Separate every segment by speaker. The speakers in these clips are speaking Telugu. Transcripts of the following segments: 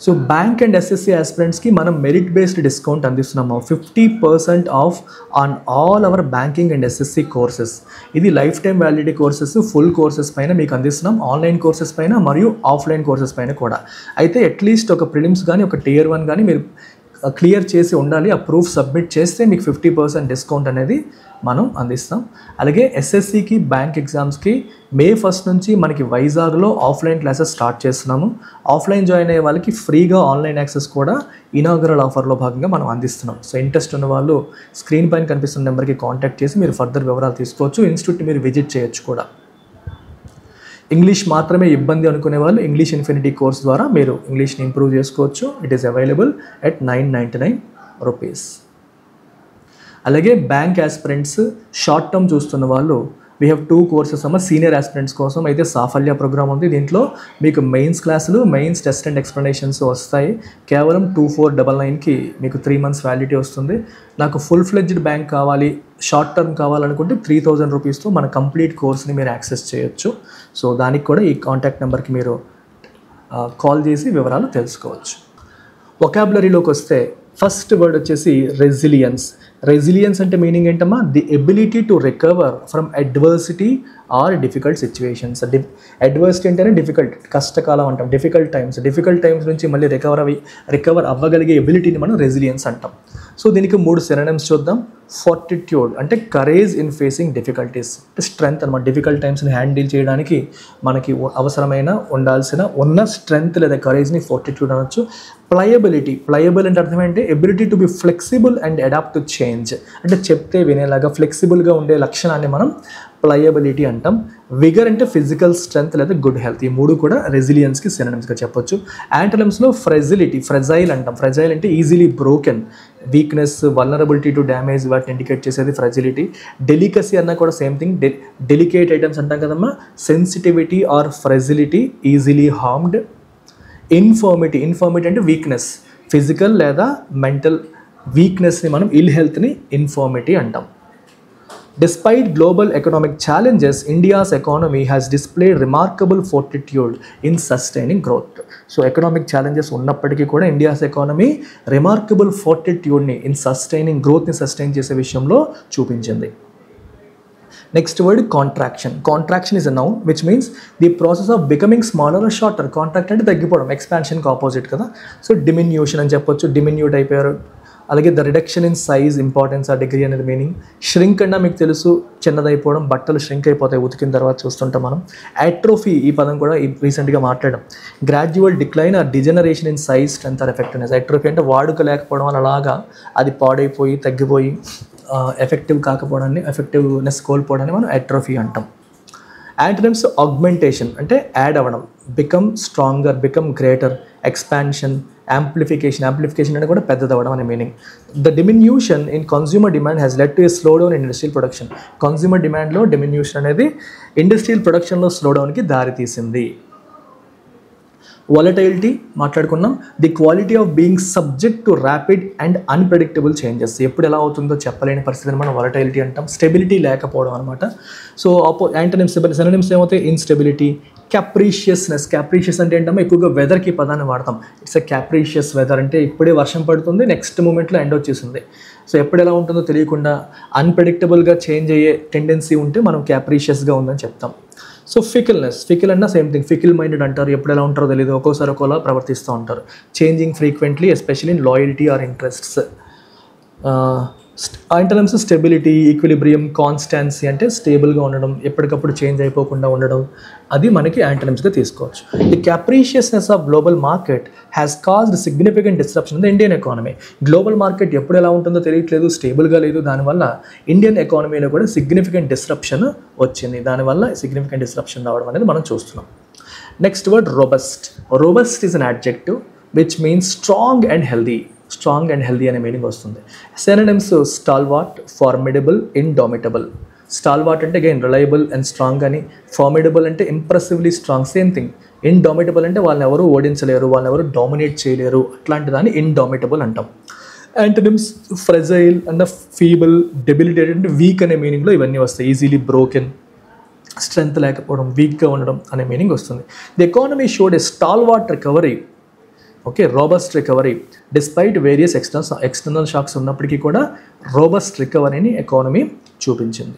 Speaker 1: సో బ్యాంక్ అండ్ ఎస్ఎస్సి ఆస్పిరెంట్స్కి మనం మెరిట్ బేస్డ్ డిస్కౌంట్ అందిస్తున్నాము 50% off on all our banking and SSC courses. ఇది life time validity courses, full courses పైన మీకు అందిస్తున్నాం, ఆన్లైన్ కోర్సెస్ పైన మరియు ఆఫ్లైన్ కోర్సెస్ పైన కూడా. అయితే అట్లీస్ట్ ఒక ప్రిలిమ్స్ కానీ ఒక Tier 1 కానీ మీరు క్లియర్ చేసి ఉండాలి. ఆ ప్రూఫ్ సబ్మిట్ చేస్తే మీకు 50% డిస్కౌంట్ అనేది మనం అందిస్తాం. అలాగే ఎస్ఎస్సికి బ్యాంక్ ఎగ్జామ్స్కి May 1 నుంచి మనకి వైజాగ్లో ఆఫ్లైన్ క్లాసెస్ స్టార్ట్ చేస్తున్నాము. ఆఫ్లైన్ జాయిన్ అయ్యే వాళ్ళకి ఫ్రీగా ఆన్లైన్ యాక్సెస్ కూడా ఇనాగరల్ ఆఫర్లో భాగంగా మనం అందిస్తున్నాం. సో ఇంట్రెస్ట్ ఉన్న వాళ్ళు స్క్రీన్ పైన కనిపిస్తున్న నెంబర్కి కాంటాక్ట్ చేసి మీరు ఫర్దర్ వివరాలు తీసుకోవచ్చు. ఇన్స్టిట్యూట్ని మీరు విజిట్ చేయొచ్చు కూడా. ఇంగ్లీష్ మాత్రమే ఇబ్బంది అనుకునే వాళ్ళు ఇంగ్లీష్ ఇన్ఫినిటీ కోర్స్ ద్వారా మీరు ఇంగ్లీష్ని ఇంప్రూవ్ చేసుకోవచ్చు. It is available at 999 rupees. అలాగే బ్యాంక్ ఆస్పిరెంట్స్ షార్ట్ టర్మ్ చూస్తున్న వాళ్ళు వీ హ్యావ్ 2 కోర్సెస్ అమ్మ. సీనియర్ ఆస్పిరెంట్స్ కోసం అయితే సాఫల్య ప్రోగ్రామ్ ఉంది. దీంట్లో మీకు మెయిన్స్ క్లాసులు, మెయిన్స్ టెస్ట్ అండ్ ఎక్స్ప్లెనేషన్స్ వస్తాయి. కేవలం 2499కి మీకు 3 months వ్యాలిడిటీ వస్తుంది. నాకు ఫుల్ ఫ్లెడ్జ్డ్ బ్యాంక్ కావాలి, షార్ట్ టర్మ్ కావాలనుకుంటే 3000 రూపీస్తో మన కంప్లీట్ కోర్స్ని మీరు యాక్సెస్ చేయొచ్చు. సో దానికి కూడా ఈ కాంటాక్ట్ నెంబర్కి మీరు కాల్ చేసి వివరాలు తెలుసుకోవచ్చు. వొకాబులరీలోకి వస్తే ఫస్ట్ వర్డ్ వచ్చేసి రెసిలియన్స్. రెసిలియన్స్ అంటే మీనింగ్ ఏంటమ్మా? The ability to recover from adversity or difficult situations. Adversity అంటేనే డిఫికల్ట్, కష్టకాలం అంటాం. డిఫికల్ట్ టైమ్స్ నుంచి మళ్ళీ రికవర్ అవ్వగలిగే ఎబిలిటీని మనం రెసిలియన్స్ అంటాం. సో దీనికి 3 సినోనిమ్స్ చూద్దాం. ఫార్టిట్యూడ్ అంటే courage in facing difficulties, strength అనమాట. డిఫికల్ట్ టైమ్స్ని హ్యాండిల్ చేయడానికి మనకి అవసరమైన ఉన్న స్ట్రెంగ్త్ లేదా కరేజ్ని ఫార్టిట్యూడ్ అనొచ్చు. ప్లయబుల్ అంటే అర్థం ఏంటి? Ability to be flexible and adapt to change, అంటే చెప్తే వినేలాగా ఫ్లెక్సిబుల్గా ఉండే లక్షణాన్ని మనం ప్లయబిలిటీ అంటాం. విగర్ అంటే ఫిజికల్ స్ట్రెంగ్త్ లేదా గుడ్ హెల్త్. ఈ 3 కూడా రెసిలియన్స్కి సినోనిమ్స్గా చెప్పొచ్చు. యాంటోనిమ్స్లో ఫ్రెజైల్ అంటాం. ఫ్రెజైల్ అంటే easily broken, weakness, vulnerability to damage వాటిని ఇండికేట్ చేసేది ఫ్రెజిలిటీ. డెలికసీ అన్నా కూడా సేమ్ థింగ్, డెలికేట్ ఐటమ్స్ అంటాం కదమ్మా. Sensitivity or fragility, easily harmed. Infirmity అంటే వీక్నెస్, ఫిజికల్ లేదా మెంటల్ వీక్నెస్ని మనం ఇల్ హెల్త్ని ఇన్ఫర్మిటీ అంటాం. Despite global economic challenges, India's economy has displayed remarkable fortitude in sustaining growth. So economic challenges ఉన్నప్పటికీ కూడా ఇండియాస్ ఎకానమీ రిమార్కబుల్ ఫార్టిట్యూడ్ని ఇన్ సస్టైనింగ్ గ్రోత్ని సస్టైన్ చేసే విషయంలో చూపించింది. Next word contraction. Contraction is a noun which means the process of becoming smaller or shorter. Contract అంటే తగ్గిపోవడం, ఎక్స్పాన్షన్కి ఆపోజిట్ కదా. సో డిమిన్యూషన్ అని చెప్పొచ్చు, డిమిన్యూట్ అయిపోయారు. అలాగే the reduction in size, importance ఆ డిగ్రీ అనేది మీనింగ్. ష్రింక్ అన్నా మీకు తెలుసు, చిన్నదైపోవడం, బట్టలు ష్రింక్ అయిపోతాయి ఉతికిన తర్వాత చూస్తుంటాం మనం. అట్రోఫీ, ఈ పదం కూడా రీసెంట్గా మాట్లాడడం. Gradual decline or degeneration in size, strength or effectiveness. Atrophy అంటే వాడుక లేకపోవడం వల్ల అలాగా అది పాడైపోయి తగ్గిపోయి ఎఫెక్టివ్నెస్ కోల్పోవడాన్ని మనం అట్రోఫీ అంటాం. యాంటోనిమ్స్ ఆగ్మెంటేషన్ అంటే యాడ్ అవ్వడం, become stronger, become greater, expansion, amplification అంటే కూడా పెద్దదవ్వడం అనే meaning. The diminution in consumer demand has led to a slow down in industrial production. Consumer డిమాండ్లో డిమిన్యూషన్ అనేది ఇండస్ట్రియల్ ప్రొడక్షన్లో స్లో డౌన్కి దారితీసింది. వాలటైలిటీ మాట్లాడుకున్నాం. The quality of being subject to rapid and unpredictable changes. ఎప్పుడు ఎలా అవుతుందో చెప్పలేని పరిస్థితిని మనం వాలటైలిటీ అంటాం. స్టెబిలిటీ లేకపోవడం అనమాట. సో యాంటోనిమ్స్ సినోనిమ్స్ ఏమవుతాయి? ఇన్స్టెబిలిటీ, క్యాప్రీషియస్నెస్. క్యాప్రీషియస్ అంటే ఏంటంటే ఎక్కువగా వెదర్కి పదాన్ని వాడతాం. ఇట్స్ ఎ క్యాప్రీషియస్ వెదర్ అంటే ఇప్పుడే వర్షం పడుతుంది, నెక్స్ట్ మూమెంట్లో ఎండ్ వచ్చేసింది. సో ఎప్పుడు ఎలా ఉంటుందో తెలియకుండా అన్ప్రెడిక్టబుల్గా చేంజ్ అయ్యే టెండెన్సీ ఉంటే మనం క్యాప్రీషియస్గా ఉందని చెప్తాం. సో ఫికిల్నెస్ అన్నా సేమ్ థింగ్. ఫికిల్ మైండెడ్ అంటారు, ఎప్పుడు ఎలా ఉంటారో తెలియదు, ఒక్కోసారి ఒక్కోలా ప్రవర్తిస్తూ ఉంటారు. Changing frequently especially in loyalty or interests. Antonyms stability, equilibrium, constancy అంటే స్టేబుల్గా ఉండడం, ఎప్పటికప్పుడు చేంజ్ అయిపోకుండా ఉండడం, అది మనకి యాంటోనిమ్స్గా తీసుకోవచ్చు. The capriciousness of global market has caused significant disruption in the Indian economy. Global market ఎప్పుడు ఎలా ఉంటుందో తెలియట్లేదు, స్టేబుల్గా లేదు. దానివల్ల ఇండియన్ ఎకానమీలో కూడా సిగ్నిఫికెంట్ డిస్రప్షన్ వచ్చింది. దానివల్ల సిగ్నిఫికెంట్ డిస్రప్షన్ రావడం అనేది మనం చూస్తున్నాం. Next word robust. Robust is an adjective which means strong and healthy అనే మీనింగ్ వస్తుంది. Synonyms stalwart, formidable, indomitable. Stalwart అంటే అగైన్ రిలయబుల్ అండ్ స్ట్రాంగ్ అని, ఫార్మిడబుల్ అంటే impressively strong, same thing. Indomitable అంటే వాళ్ళని ఎవరు ఓడించలేరు, వాళ్ళని ఎవరు డామినేట్ చేయలేరు, అట్లాంటి దాన్ని ఇండామిటబుల్ అంటాం. యాంటోనిమ్స్ ఫ్రెజైల్ అంటే ఫీబుల్, డెబిలిటేటెడ్ అంటే వీక్ అనే మీనింగ్లో ఇవన్నీ వస్తాయి. ఈజీలీ బ్రోకెన్, స్ట్రెంత్ లేకపోవడం, వీక్గా ఉండడం అనే మీనింగ్ వస్తుంది. The economy showed a stalwart recovery okay, robust recovery despite various external shocks ఉన్నప్పటికీ కూడా రోబస్ట్ రికవరీని ఎకానమీ చూపించింది.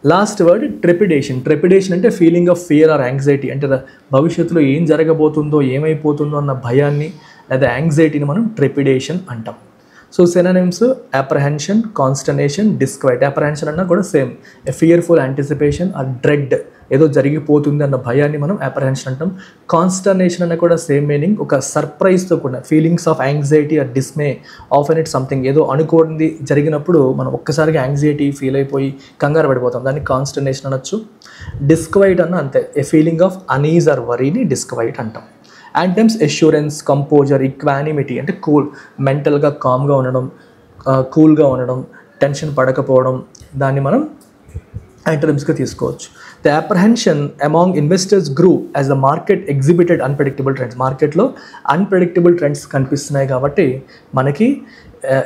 Speaker 1: Last word trepidation. ట్రెపిడేషన్ అంటే feeling of fear or anxiety, అంటే భవిష్యత్తులో ఏం జరగబోతుందో ఏమైపోతుందో అన్న భయాన్ని లేదా యాంగ్జైటీని మనం ట్రెపిడేషన్ అంటాం. So synonyms apprehension, consternation, disquiet. Apprehension అన్నా కూడా same, a fearful anticipation or dread, ఏదో జరిగిపోతుంది అన్న భయాన్ని మనం అప్రహెన్షన్ అంటాం. కాన్స్టర్నేషన్ అన్న కూడా సేమ్ మీనింగ్, ఒక సర్ప్రైజ్తో కూడా feelings of anxiety or dismay often it something, ఏదో అనుకోనిది జరిగినప్పుడు మనం ఒక్కసారిగా యాంగ్జైటీ ఫీల్ అయిపోయి కంగారు పడిపోతాం, దాన్ని కాన్స్టర్నేషన్ అనొచ్చు. డిస్క్వైట్ అన్న అంతే, ఏ ఫీలింగ్ ఆఫ్ అనీజ్ ఆర్ వరీని డిస్క్వైట్ అంటాం. యాంటమ్స్ ఎష్యూరెన్స్, కంపోజర్, ఈక్వానిమిటీ అంటే కూల్, మెంటల్గా కామ్గా ఉండడం, కూల్గా ఉండడం, టెన్షన్ పడకపోవడం, దాన్ని మనం యాంటమ్స్గా తీసుకోవచ్చు. The apprehension among investors grew as the market exhibited unpredictable trends. మార్కెట్లో అన్ప్రెడిక్టబుల్ ట్రెండ్స్ కనిపిస్తున్నాయి కాబట్టి మనకి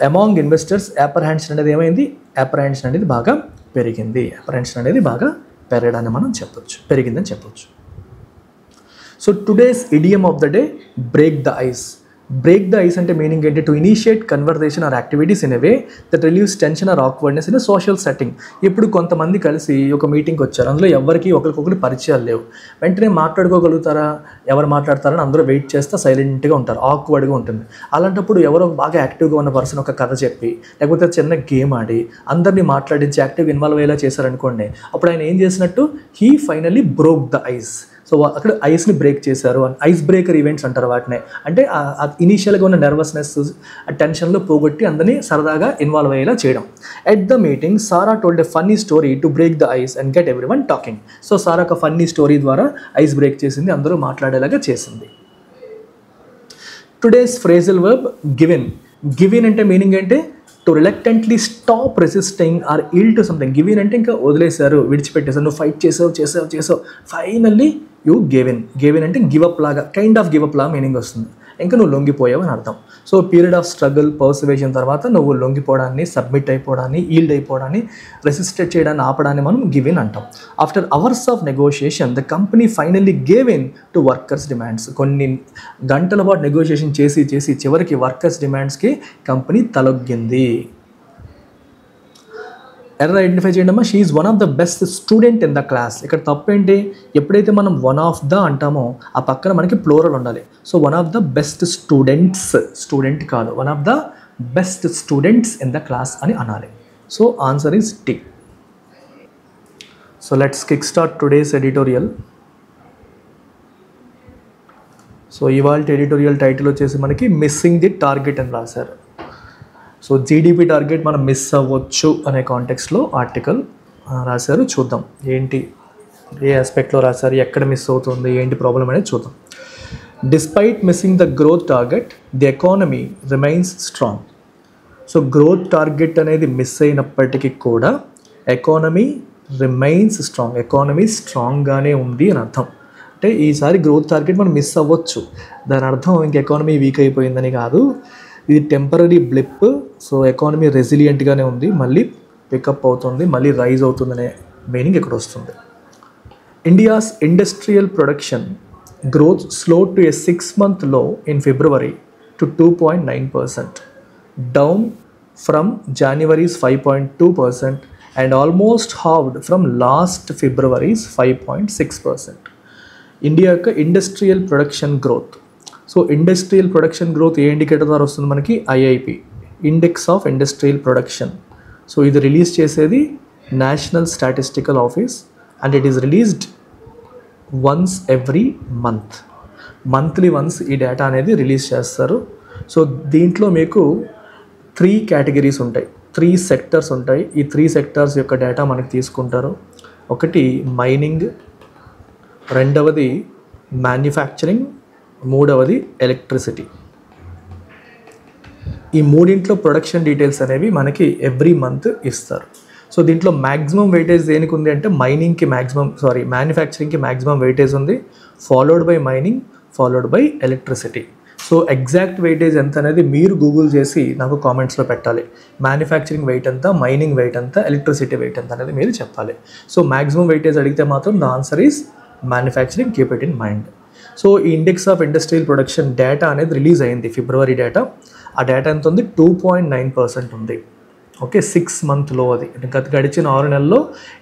Speaker 1: అమాంగ్ ఇన్వెస్టర్స్ అప్రహెన్షన్ అనేది ఏమైంది, అప్రహెన్షన్ అనేది బాగా పెరిగింది. అప్రహెన్షన్ అనేది బాగా పెరగడాన్ని మనం చెప్పొచ్చు, పెరిగిందని చెప్పొచ్చు. So today's idiom of the day, break the ice. Break the ice అంటే మీనింగ్ ఏంటి, to initiate conversation or activities in a way that relieves tension or awkwardness in a social setting. ఇప్పుడు కొంతమంది కలిసి ఒక మీటింగ్కి వచ్చారు, అందులో ఎవరికి ఒకరికొకరు పరిచయాలు లేవు, వెంటనే మాట్లాడుకోగలుగుతారా, ఎవరు మాట్లాడతారని అందరూ వెయిట్ చేస్తే సైలెంట్గా ఉంటారు, ఆక్వర్డ్గా ఉంటుంది. అలాంటప్పుడు ఎవరో బాగా యాక్టివ్గా ఉన్న పర్సన్ ఒక కథ చెప్పి లేకపోతే చిన్న గేమ్ ఆడి అందరినీ మాట్లాడించి యాక్టివ్గా ఇన్వాల్వ్ అయ్యేలా చేశారనుకోండి, అప్పుడు ఆయన ఏం చేసినట్టు, he finally broke the ice. So అక్కడ ఐస్ని బ్రేక్ చేశారు, ఐస్ బ్రేకర్ ఈవెంట్స్ అంటారు వాటినే. అంటే ఇనీషియల్గా ఉన్న నర్వస్నెస్, ఆ టెన్షన్లో పోగొట్టి అందరినీ సరదాగా ఇన్వాల్వ్ అయ్యేలా చేయడం. At the meeting Sarah told a funny story to break the ice and get every one talking. So Sarah ఒక ఫన్నీ స్టోరీ ద్వారా ఐస్ బ్రేక్ చేసింది, అందరూ మాట్లాడేలాగా చేసింది. Today's phrasal verb give in. Give in అంటే మీనింగ్ ఏంటి, to reluctantly stop resisting or yield to something. Give in అంటే ఇంకా వదిలేశారు, విడిచిపెట్టేశారు, నువ్వు ఫైట్ చేసావు ఫైనల్లీ యూ గేవెన్. గేవెన్ అంటే గివప్ లాగా, కైండ్ ఆఫ్ గివప్ లాగా మీనింగ్ వస్తుంది, ఇంకా నువ్వు లొంగిపోయావు అని అర్థం. సో పీరియడ్ ఆఫ్ స్ట్రగుల్, పర్సివేషన్ తర్వాత నువ్వు లొంగిపోవడాన్ని, సబ్మిట్ అయిపోవడాన్ని, ఈల్డ్ అయిపోవడాన్ని, రెసిస్టెడ్ చేయడాన్ని, ఆపడాన్ని మనం గివెన్ అంటాం. After hours of negotiation the company finally gave in to workers demands. కొన్ని గంటల పాటు నెగోషియేషన్ చేసి చివరికి వర్కర్స్ డిమాండ్స్కి కంపెనీ తలొగ్గింది. ఎర్రర్ ఐడెంటిఫై చేయండి అమ్మా. She is one of the best student in the class. ఇక్కడ తప్పేంటి, ఎప్పుడైతే మనం వన్ ఆఫ్ ద అంటామో ఆ పక్కన మనకి ప్లూరల్ ఉండాలి. So one of the best students, student కాదు, one of the best students in the class అని అనాలి. So answer is T. So let's kick start today's editorial. So ఇవాళ ఎడిటోరియల్ టైటిల్ వచ్చేసి మనకి మిస్సింగ్ ది టార్గెట్ అని రాశారు. సో జీడిపి టార్గెట్ మనం మిస్ అవ్వచ్చు అనే కాంటెక్స్లో ఆర్టికల్ రాశారు. చూద్దాం ఏంటి, ఏ ఆస్పెక్ట్లో రాశారు, ఎక్కడ మిస్ అవుతుంది, ఏంటి ప్రాబ్లం అనేది చూద్దాం. Despite missing the growth target the economy remains strong. So growth target అనేది మిస్ అయినప్పటికీ కూడా ఎకానమీ రిమైన్స్ స్ట్రాంగ్, ఎకానమీ స్ట్రాంగ్గానే ఉంది అని అర్థం. అంటే ఈసారి గ్రోత్ టార్గెట్ మనం మిస్ అవ్వచ్చు, దాని అర్థం ఇంక ఎకానమీ వీక్ అయిపోయిందని కాదు, ఇది టెంపరీ బ్లిప్. సో ఎకానమీ రెసిలియంట్గానే ఉంది, మళ్ళీ పికప్ అవుతుంది, మళ్ళీ రైజ్ అవుతుందనే మీనింగ్ ఇక్కడ వస్తుంది. India's industrial production growth slowed to A 6-month low in February to 2.9%, down from January's 5.2% and almost halved from last February's 5.6%. India యొక్క industrial production growth. So industrial production growth ఏ ఇండికేటర్ ద్వారా వస్తుంది మనకి, IIP, index of industrial production. So ఇది రిలీజ్ చేసేది national statistical office and it is released once every month, monthly once ఈ డేటా అనేది రిలీజ్ చేస్తారు. సో దీంట్లో మీకు 3 కేటగిరీస్ ఉంటాయి, 3 సెక్టర్స్ ఉంటాయి. ఈ 3 సెక్టర్స్ యొక్క డేటా మనకి తీసుకుంటారు. ఒకటి మైనింగ్, రెండవది మ్యానుఫ్యాక్చరింగ్, మూడవది ఎలక్ట్రిసిటీ. ఈ మూడింట్లో ప్రొడక్షన్ డీటెయిల్స్ అనేవి మనకి ఎవ్రీ మంత్ ఇస్తారు. సో దీంట్లో మ్యాక్సిమం వెయిటేజ్ దేనికి ఉంది అంటే మ్యానుఫ్యాక్చరింగ్కి మ్యాక్సిమం వెయిటేజ్ ఉంది, followed by mining, followed by electricity. So exact weightage ఎంత అనేది మీరు గూగుల్ చేసి నాకు కామెంట్స్లో పెట్టాలి. మ్యానుఫ్యాక్చరింగ్ వెయిట్ ఎంత, మైనింగ్ వెయిట్ ఎంత, ఎలక్ట్రిసిటీ వెయిట్ ఎంత అనేది మీరు చెప్పాలి. సో మ్యాక్సిమం వెయిటేజ్ అడిగితే మాత్రం the answer is manufacturing, keep it in mind. So ఈ index of industrial production data అనేది రిలీజ్ అయింది, ఫిబ్రవరి డేటా. ఆ డేటా ఎంత ఉంది? 2.9% ఉంది. ఓకే, 6 మంత్లో అది గడిచిన 6 నెలల్లో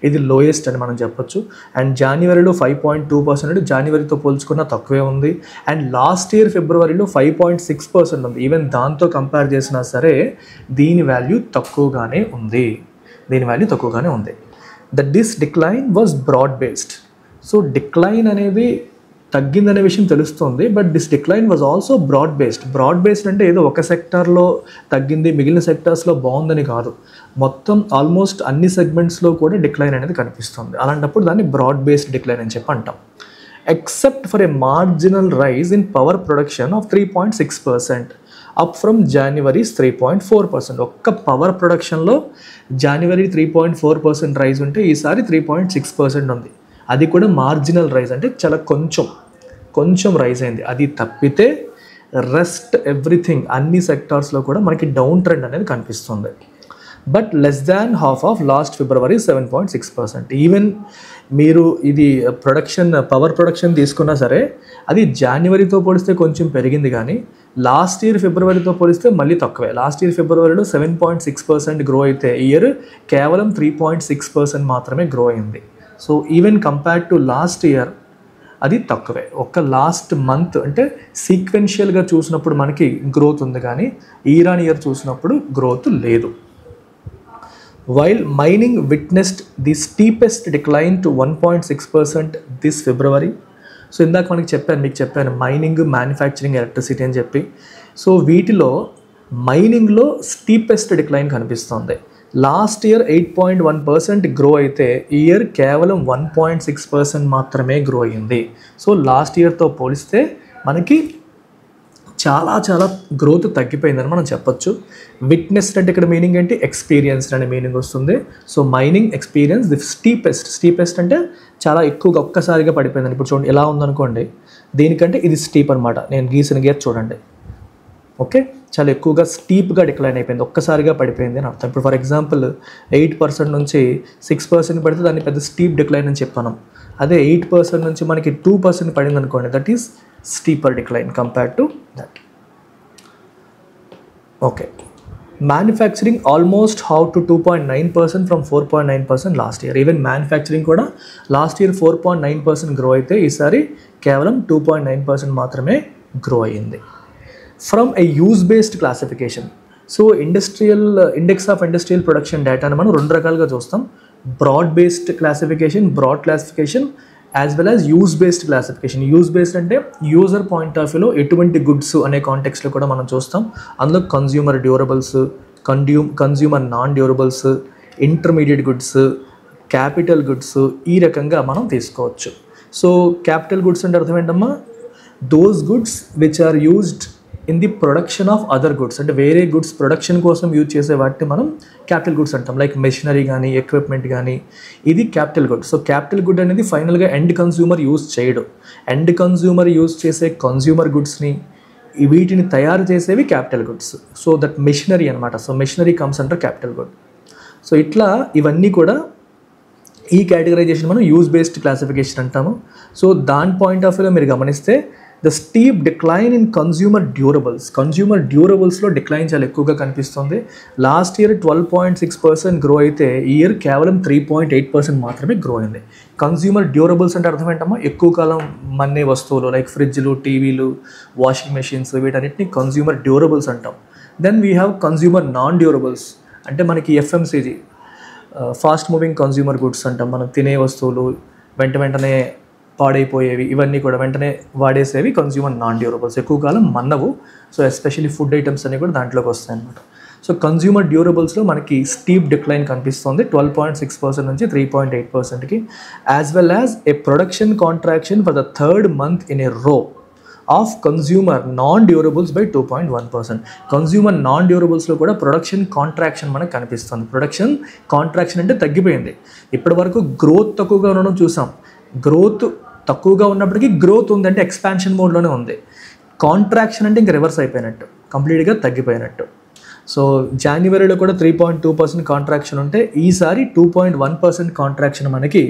Speaker 1: ఇది లోయెస్ట్ అని మనం చెప్పొచ్చు. అండ్ జనవరిలో 5.2%, జనవరితో పోల్చుకున్న తక్కువే ఉంది. అండ్ లాస్ట్ ఇయర్ ఫిబ్రవరిలో 5.6% ఉంది. ఈవెన్ దాంతో కంపేర్ చేసినా సరే దీని వాల్యూ తక్కువగానే ఉంది, this decline was broad based. So decline అనేది తగ్గిందనే విషయం తెలుస్తుంది, but this decline was also broad based అంటే ఏదో ఒక సెక్టార్లో తగ్గింది మిగిలిన సెక్టార్స్లో బాగుందని కాదు, మొత్తం ఆల్మోస్ట్ అన్ని సెగ్మెంట్స్లో కూడా డిక్లైన్ అనేది కనిపిస్తుంది. అలాంటప్పుడు దాన్ని బ్రాడ్ బేస్డ్ డిక్లైన్ అని చెప్పి అంటాం. Except for a marginal rise in power production of 3.6%, up from January's 3.4%. ఒక్క పవర్ ప్రొడక్షన్లో జనవరి 3.4% రైజ్ ఉంటే ఈసారి 3.6% ఉంది. అది కూడా మార్జినల్ రైజ్, అంటే చాలా కొంచెం రైజ్ అయింది. అది తప్పితే రెస్ట్ ఎవ్రీథింగ్ అన్ని సెక్టార్స్లో కూడా మనకి డౌన్ ట్రెండ్ అనేది కనిపిస్తుంది. But less than half of last February 7.6%. Even మీరు ఇది పవర్ ప్రొడక్షన్ తీసుకున్నా సరే అది జనవరితో పోలిస్తే కొంచెం పెరిగింది, కానీ లాస్ట్ ఇయర్ ఫిబ్రవరితో పోలిస్తే మళ్ళీ తక్కువే. లాస్ట్ ఇయర్ ఫిబ్రవరిలో 7.6% గ్రో అయితే ఈ ఇయర్ కేవలం 3.6% మాత్రమే గ్రో అయింది. So even compared to last year అది తక్కువే. ఒక్క లాస్ట్ మంత్ అంటే సీక్వెన్షియల్గా చూసినప్పుడు మనకి గ్రోత్ ఉంది, కానీ ఇయర్ ఆన్ ఇయర్ చూసినప్పుడు గ్రోత్ లేదు. While mining witnessed the steepest decline to 1.6% this February. So ఇందాక మీకు చెప్పాను మైనింగ్, మ్యానుఫ్యాక్చరింగ్, ఎలక్ట్రిసిటీ అని చెప్పి. సో వీటిలో మైనింగ్లో స్టీపెస్ట్ డిక్లైన్ కనిపిస్తుంది. లాస్ట్ ఇయర్ 8.1% గ్రో అయితే ఈ ఇయర్ కేవలం 1.6% మాత్రమే గ్రో అయ్యింది. సో లాస్ట్ ఇయర్తో పోలిస్తే మనకి చాలా గ్రోత్ తగ్గిపోయిందని మనం చెప్పొచ్చు. విట్నెస్డ్ అంటే ఇక్కడ మీనింగ్ ఏంటి? ఎక్స్పీరియన్స్డ్ అనే మీనింగ్ వస్తుంది. So mining experience the steepest అంటే చాలా ఎక్కువగా ఒక్కసారిగా పడిపోయిందని. ఇప్పుడు చూడండి ఎలా ఉందనుకోండి, దీనికంటే ఇది స్టీప్ అనమాట. నేను గీసిన గీత చూడండి, ఓకే, చాలా ఎక్కువగా స్టీప్గా డిక్లైన్ అయిపోయింది, ఒక్కసారిగా పడిపోయింది అని అర్థం. ఇప్పుడు ఫర్ ఎగ్జాంపుల్ 8% నుంచి 6% పడితే దాన్ని పెద్ద స్టీప్ డిక్లైన్ అని చెప్పాను. అదే 8% నుంచి మనకి 2% పడింది అనుకోండి, that is steeper decline compared to that. Okay, manufacturing almost how to 2.9% from 4.9% last year. Even manufacturing కూడా లాస్ట్ ఇయర్ 4.9% గ్రో అయితే ఈసారి కేవలం 2.9% మాత్రమే గ్రో అయ్యింది. From a use based classification. So index of industrial production డేటాను మనం 2 రకాలుగా చూస్తాం. Broad based classification, as well as use based classification. Use based అంటే యూజర్ పాయింట్ ఆఫ్ వ్యూలో ఎటువంటి గుడ్స్ అనే కాంటెక్స్లో కూడా మనం చూస్తాం. అందులో consumer durables, consumer non durables, intermediate goods, capital goods, ఈ రకంగా మనం తీసుకోవచ్చు. సో క్యాపిటల్ గుడ్స్ అంటే అర్థం ఏంటమ్మా? Those goods which are used in the production of other goods, అంటే వేరే గుడ్స్ ప్రొడక్షన్ కోసం యూజ్ చేసే వాటిని మనం క్యాపిటల్ గుడ్స్ అంటాం. లైక్ మెషినరీ కానీ, ఎక్విప్మెంట్ కానీ, ఇది capital good. So capital good అనేది ఫైనల్గా ఎండ్ కన్జ్యూమర్ యూజ్ చేయడు. ఎండ్ కన్జ్యూమర్ యూజ్ చేసే కన్జ్యూమర్ గుడ్స్ని, వీటిని తయారు చేసేవి capital goods. So that machinery అనమాట. So machinery comes under capital good. So ఇట్లా ఇవన్నీ కూడా ఈ కేటగరైజేషన్ మనం యూజ్ బేస్డ్ క్లాసిఫికేషన్ అంటాము. సో దాని పాయింట్ ఆఫ్ వ్యూలో మీరు గమనిస్తే the steep decline in consumer డ్యూరబుల్స్లో డిక్లైన్ చాలా ఎక్కువగా కనిపిస్తుంది. లాస్ట్ ఇయర్ 12.6% గ్రో అయితే ఈ ఇయర్ కేవలం 3.8% మాత్రమే గ్రో అయింది. కన్జ్యూమర్ డ్యూరబుల్స్ అంటే అర్థం ఏంటమ్మా? ఎక్కువ కాలం మన్నే వస్తువులు లైక్ ఫ్రిడ్జ్లు, టీవీలు, వాషింగ్ మెషిన్స్, వీటన్నిటిని కన్జ్యూమర్ డ్యూరబుల్స్ అంటాం. Then we have consumer non durables, అంటే మనకి FMCG, fast moving consumer goods అంటాం. మనం తినే వస్తువులు వెంటనే పాడైపోయేవి, ఇవన్నీ కూడా వెంటనే వాడేసేవి కన్జ్యూమర్ నాన్ డ్యూరబుల్స్, ఎక్కువ కాలం మన్నవు. సో ఎస్పెషల్లీ ఫుడ్ ఐటమ్స్ అన్నీ కూడా దాంట్లోకి వస్తాయి అన్నమాట. సో కన్జ్యూమర్ డ్యూరబుల్స్లో మనకి స్టీప్ డిక్లైన్ కనిపిస్తుంది 12.6% నుంచి 3.8%కి, as well as a production contraction for the 3rd month in a row of consumer non durables by 2.1%. Consumer non డ్యూరబుల్స్లో కూడా ప్రొడక్షన్ కాంట్రాక్షన్ మనకు కనిపిస్తుంది. ప్రొడక్షన్ కాంట్రాక్షన్ అంటే తగ్గిపోయింది. ఇప్పటి వరకు గ్రోత్ తక్కువగా ఉండడం చూసాం. గ్రోత్ తక్కువగా ఉన్నప్పటికీ గ్రోత్ ఉందంటే ఎక్స్పాన్షన్ మోడ్లోనే ఉంది. కాంట్రాక్షన్ అంటే ఇంక రివర్స్ అయిపోయినట్టు, కంప్లీట్గా తగ్గిపోయినట్టు. సో జనవరిలో కూడా 3.2% కాంట్రాక్షన్ ఉంటే ఈసారి 2.1% కాంట్రాక్షన్ మనకి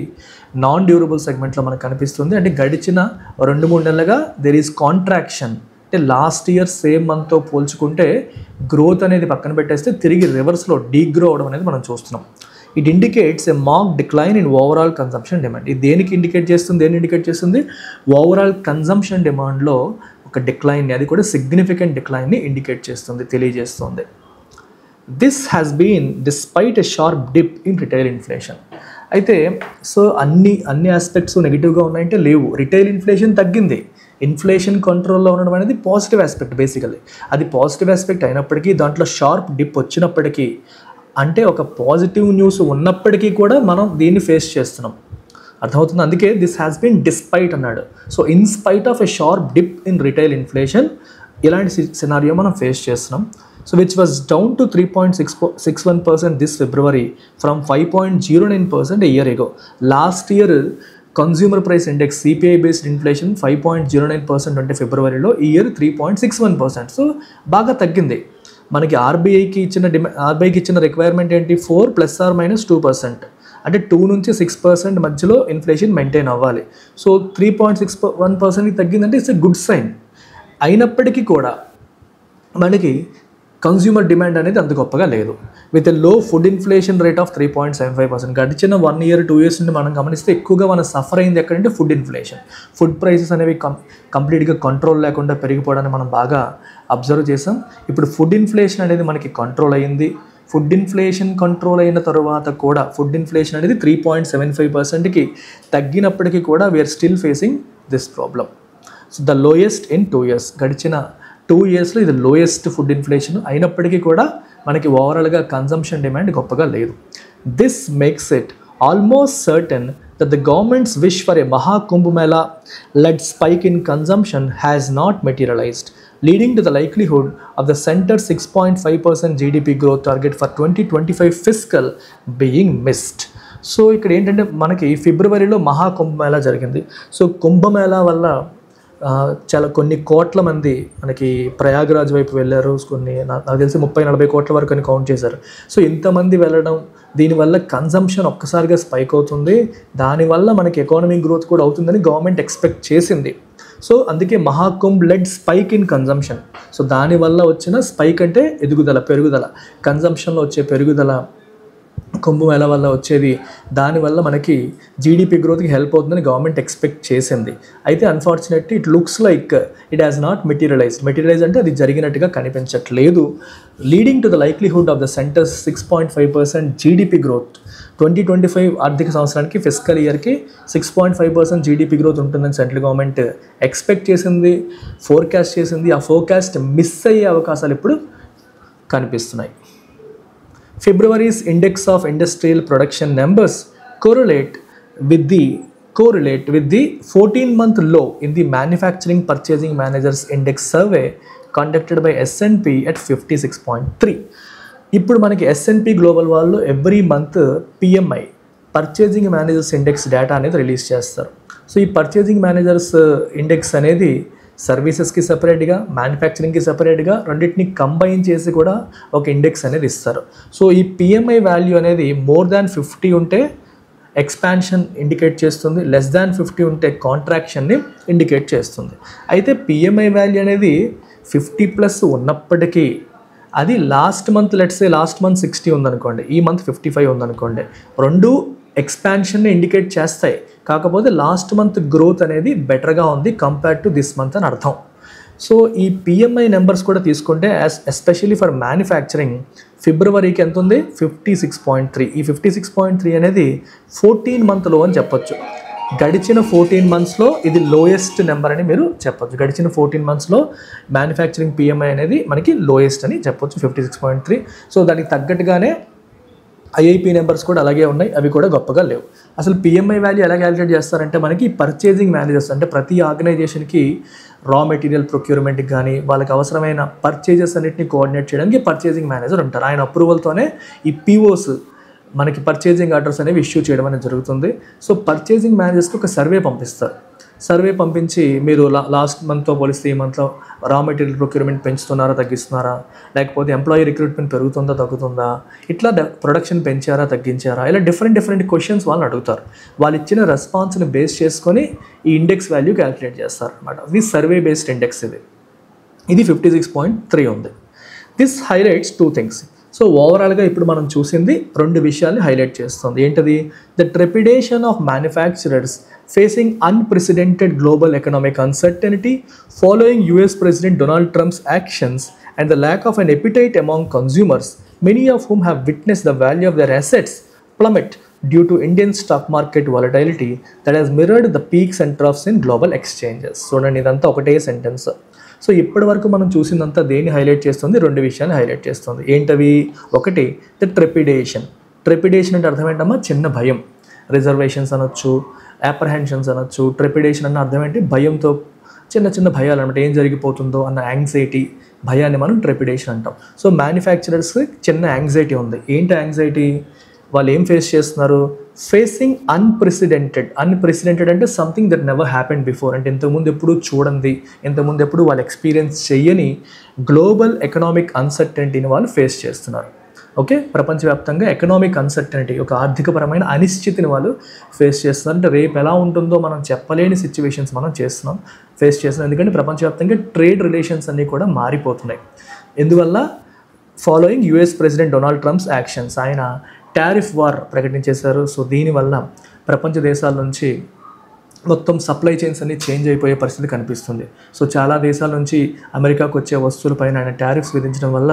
Speaker 1: నాన్ డ్యూరబుల్ సెగ్మెంట్లో మనకు కనిపిస్తుంది. అంటే గడిచిన 2-3 నెలలుగా దెర్ ఈజ్ కాంట్రాక్షన్. అంటే లాస్ట్ ఇయర్ సేమ్ మంత్తో పోల్చుకుంటే గ్రోత్ అనేది పక్కన పెట్టేస్తే తిరిగి రివర్స్లో డీగ్రో అవడం అనేది మనం చూస్తున్నాం. It indicates a mark decline in overall consumption demand. ఇది దేనికి ఇండికేట్ చేస్తుంది? ఓవరాల్ కన్సంప్షన్ డిమాండ్లో ఒక డిక్లైన్ని, అది కూడా సిగ్నిఫికెంట్ డిక్లైన్ని ఇండికేట్ చేస్తుంది, తెలియజేస్తుంది. This has been despite a sharp dip in retail inflation. అయితే సో అన్ని ఆస్పెక్ట్స్ నెగిటివ్గా ఉన్నాయంటే లేవు. రిటైల్ ఇన్ఫ్లేషన్ తగ్గింది, ఇన్ఫ్లేషన్ కంట్రోల్లో ఉండడం అనేది పాజిటివ్ ఆస్పెక్ట్. బేసికలీ అది పాజిటివ్ ఆస్పెక్ట్ అయినప్పటికీ దాంట్లో షార్ప్ డిప్ వచ్చినప్పటికీ, అంటే ఒక పాజిటివ్ న్యూస్ ఉన్నప్పటికీ కూడా మనం దీన్ని ఫేస్ చేస్తున్నాం. అర్థమవుతుంది. అందుకే దిస్ హ్యాస్ బీన్ డిస్పైట్ అన్నాడు. So in spite of a sharp dip in retail inflation ఇలాంటి సినారియో మనం ఫేస్ చేస్తున్నాం. So which was down to 3.61% this February from 5.09% a year ago. Last year consumer price index CPI based inflation 5.09% అంటే ఫిబ్రవరిలో, ఈ ఇయర్ 3.61%. సో బాగా తగ్గింది. మనకి ఆర్బీఐకి ఇచ్చిన రిక్వైర్మెంట్ ఏంటి? 4 ± 2%. అంటే 2 నుంచి 6% మధ్యలో ఇన్ఫ్లేషన్ మెయింటైన్ అవ్వాలి. సో 3.61%కి తగ్గిందంటే ఇట్స్ ఎ గుడ్ సైన్. అయినప్పటికీ కూడా మనకి కన్జ్యూమర్ డిమాండ్ అనేది అంత గొప్పగా లేదు. విత్ ఎ లో ఫుడ్ ఇన్ఫ్లేషన్ రేట్ ఆఫ్ 3.75%. గడిచిన 1 year 2 years నుండి మనం గమనిస్తే ఎక్కువగా మనం సఫర్ అయింది ఎక్కడంటే ఫుడ్ ఇన్ఫ్లేషన్. ఫుడ్ ప్రైసెస్ అనేవి కంప్లీట్గా కంట్రోల్ లేకుండా పెరిగిపోవడాన్ని మనం బాగా అబ్జర్వ్ చేసాం. ఇప్పుడు ఫుడ్ ఇన్ఫ్లేషన్ అనేది మనకి కంట్రోల్ అయ్యింది. ఫుడ్ ఇన్ఫ్లేషన్ కంట్రోల్ అయిన తర్వాత కూడా ఫుడ్ ఇన్ఫ్లేషన్ అనేది 3.75%కి తగ్గినప్పటికీ కూడా we are still facing this problem. So the lowest in 2 years. గడిచిన 2 yearsలో ఇది లోయెస్ట్ ఫుడ్ ఇన్ఫ్లేషన్ అయినప్పటికీ కూడా మనకి ఓవరాల్గా కన్సంప్షన్ డిమాండ్ గొప్పగా లేదు. This makes it almost certain that the government's wish for a Maha Kumbh Mela led spike in consumption has not materialized, leading to the likelihood of the centre's 6.5% GDP growth target for 2025 fiscal being missed. So ఇక్కడ ఏంటంటే మనకి ఫిబ్రవరిలో మహా కుంభమేళా జరిగింది. సో కుంభమేళా వల్ల చాలా కొన్ని కోట్ల మంది మనకి ప్రయాగరాజ్ వైపు వెళ్ళారు. నాకు తెలిసి 30-40 కోట్ల వరకు అని కౌంట్ చేశారు. సో ఇంతమంది వెళ్ళడం, దీనివల్ల కన్సంప్షన్ ఒక్కసారిగా స్పైక్ అవుతుంది. దానివల్ల మనకి ఎకానమిక్ గ్రోత్ కూడా అవుతుందని గవర్నమెంట్ ఎక్స్పెక్ట్ చేసింది. సో అందుకే Mahakumbh led spike in consumption. So దానివల్ల వచ్చిన స్పైక్ అంటే పెరుగుదల, కన్సంప్షన్లో వచ్చే పెరుగుదల, కుంభమేళా వల్ల వచ్చేది, దానివల్ల మనకి జీడిపి గ్రోత్కి హెల్ప్ అవుతుందని గవర్నమెంట్ ఎక్స్పెక్ట్ చేసింది. అయితే unfortunately it looks like it has not materialise అంటే అది జరిగినట్టుగా కనిపించట్లేదు. Leading to the likelihood of the centres 6.5% GDP growth 2025 ఆర్థిక సంవత్సరానికి ఫిస్కల్ ఇయర్కి 6.5% జీడిపి గ్రోత్ ఉంటుందని సెంట్రల్ గవర్నమెంట్ ఎక్స్పెక్ట్ చేసింది, ఫోర్కాస్ట్ చేసింది. ఆ ఫోర్కాస్ట్ మిస్ అయ్యే అవకాశాలు ఇప్పుడు కనిపిస్తున్నాయి. February's index of industrial production numbers correlate with the 14-month low in the Manufacturing Purchasing Managers Index survey conducted by S&P at 56.3. ఇప్పుడు మనకి S&P గ్లోబల్ వాళ్ళు every month PMI purchasing managers index data అనేది రిలీజ్ చేస్తారు. సో ఈ పర్చేజింగ్ మేనేజర్స్ ఇండెక్స్ అనేది సర్వీసెస్కి సపరేట్గా, మ్యానుఫ్యాక్చరింగ్కి సపరేట్గా రెండింటిని కంబైన్ చేసి కూడా ఒక ఇండెక్స్ అనేది ఇస్తారు. సో ఈ PMI వాల్యూ అనేది more than 50 ఉంటే ఎక్స్పాన్షన్ ఇండికేట్ చేస్తుంది, less than 50 ఉంటే కాంట్రాక్షన్ని ఇండికేట్ చేస్తుంది. అయితే PMI వాల్యూ అనేది 50+ ఉన్నప్పటికీ అది లాస్ట్ మంత్ 60 ఉందనుకోండి, ఈ మంత్ 55 ఉందనుకోండి, రెండు ఎక్స్పాన్షన్ని ఇండికేట్ చేస్తాయి. కాకపోతే లాస్ట్ మంత్ గ్రోత్ అనేది బెటర్గా ఉంది కంపేర్ టు దిస్ మంత్ అని అర్థం. సో ఈ PMI నెంబర్స్ కూడా తీసుకుంటే ఎస్పెషల్లీ ఫర్ మ్యానుఫ్యాక్చరింగ్ ఫిబ్రవరికి ఎంత ఉంది? 56.3. ఈ 56.3 అనేది 14 month లో అని చెప్పొచ్చు. గడిచిన 14 monthsలో ఇది లోయెస్ట్ నెంబర్ అని మీరు చెప్పొచ్చు. గడిచిన 14 monthsలో మ్యానుఫ్యాక్చరింగ్ PMI అనేది మనకి లోయెస్ట్ అని చెప్పొచ్చు, 56.3. సో దానికి తగ్గట్టుగానే IIP నెంబర్స్ కూడా అలాగే ఉన్నాయి, అవి కూడా గొప్పగా లేవు. అసలు PMI వాల్యూ ఎలా క్యాలిక్యులేట్ చేస్తారంటే మనకి పర్చేజింగ్ మేనేజర్స్, అంటే ప్రతి ఆర్గనైజేషన్కి రా మెటీరియల్ ప్రొక్యూర్మెంట్కి కానీ వాళ్ళకి అవసరమైన పర్చేజెస్ అన్నింటినీ కోఆర్డినేట్ చేయడానికి పర్చేజింగ్ మేనేజర్ ఉంటారు. ఆయన అప్రూవల్తోనే ఈ POs మనకి పర్చేజింగ్ ఆర్డర్స్ అనేవి ఇష్యూ చేయడం అనేది జరుగుతుంది. సో పర్చేజింగ్ మేనేజర్స్కి ఒక సర్వే పంపిస్తారు. సర్వే పంపించి మీరు లాస్ట్ మంత్తో పోలిస్తే ఈ మంత్లో రా మెటీరియల్ ప్రొక్యూర్మెంట్ పెంచుతున్నారా తగ్గిస్తున్నారా, లేకపోతే ఎంప్లాయీ రిక్రూట్మెంట్ పెరుగుతుందా తగ్గుతుందా, ఇట్లా ప్రొడక్షన్ పెంచారా తగ్గించారా, ఇలా డిఫరెంట్ క్వశ్చన్స్ వాళ్ళని అడుగుతారు. వాళ్ళు ఇచ్చిన రెస్పాన్స్ని బేస్ చేసుకొని ఈ ఇండెక్స్ వాల్యూ క్యాలిక్యులేట్ చేస్తారు అనమాట. ఇది సర్వే బేస్డ్ ఇండెక్స్. ఇది 56.3 ఉంది. This highlights 2 things. సో ఓవరాల్గా ఇప్పుడు మనం చూసింది 2 విషయాల్ని హైలైట్ చేస్తుంది. ఏంటది? The trepidation of manufacturers facing unprecedented global economic uncertainty following US President Donald Trump's actions and the lack of an appetite among consumers, many of whom have witnessed the value of their assets plummet due to Indian stock market volatility that has mirrored the peaks and troughs in global exchanges. చూడండి, ఇదంతా ఒకటే సెంటెన్స్. సో ఇప్పటి వరకు మనం చూసిందంతా దేన్ని హైలైట్ చేస్తుంది? 2 విషయాన్ని హైలైట్ చేస్తుంది. ఏంటవి? ఒకటి, ద ట్రెపిడేషన్. ట్రెపిడేషన్ అంటే అర్థం ఏంటమ్మా? చిన్న భయం. రిజర్వేషన్స్ అనొచ్చు, అప్రహెన్షన్స్ అనొచ్చు. ట్రెపిడేషన్ అన్న అర్థం ఏంటి? భయంతో, చిన్న భయాలు అనమాట. ఏం జరిగిపోతుందో అన్న యాంగ్జైటీ, భయాన్ని మనం ట్రెపిడేషన్ అంటాం. సో మ్యానుఫ్యాక్చరర్స్కి చిన్న యాంగ్జైటీ ఉంది. ఏంటి యాంగ్జైటీ? వాళ్ళు ఏం ఫేస్ చేస్తున్నారు? ఫేసింగ్ అన్ప్రెసిడెంటెడ్ అంటే something that never happened before, అంటే ఇంతకుముందు ఎప్పుడు చూడండి, ఇంతకుముందు ఎప్పుడు వాళ్ళు ఎక్స్పీరియన్స్ చెయ్యని గ్లోబల్ ఎకనామిక్ అన్సర్టనిటీని వాళ్ళు ఫేస్ చేస్తున్నారు. ఓకే, ప్రపంచవ్యాప్తంగా ఎకనామిక్ అన్సర్టనిటీ, ఒక ఆర్థికపరమైన అనిశ్చితిని వాళ్ళు ఫేస్ చేస్తున్నారు. అంటే రేపు ఎలా ఉంటుందో మనం చెప్పలేని సిచ్యువేషన్స్ మనం ఫేస్ చేస్తున్నాం. ఎందుకంటే ప్రపంచవ్యాప్తంగా ట్రేడ్ రిలేషన్స్ అన్నీ కూడా మారిపోతున్నాయి. ఎందువల్ల? Following US President Donald Trump's actions. ఆయన టారిఫ్ వార్ ప్రకటించేశారు. సో దీనివల్ల ప్రపంచ దేశాల నుంచి మొత్తం సప్లై చైన్స్ అన్ని చేంజ్ అయిపోయే పరిస్థితి కనిపిస్తుంది. సో చాలా దేశాల నుంచి అమెరికాకు వచ్చే వస్తువులపైన ఆయన టారిఫ్స్ విధించడం వల్ల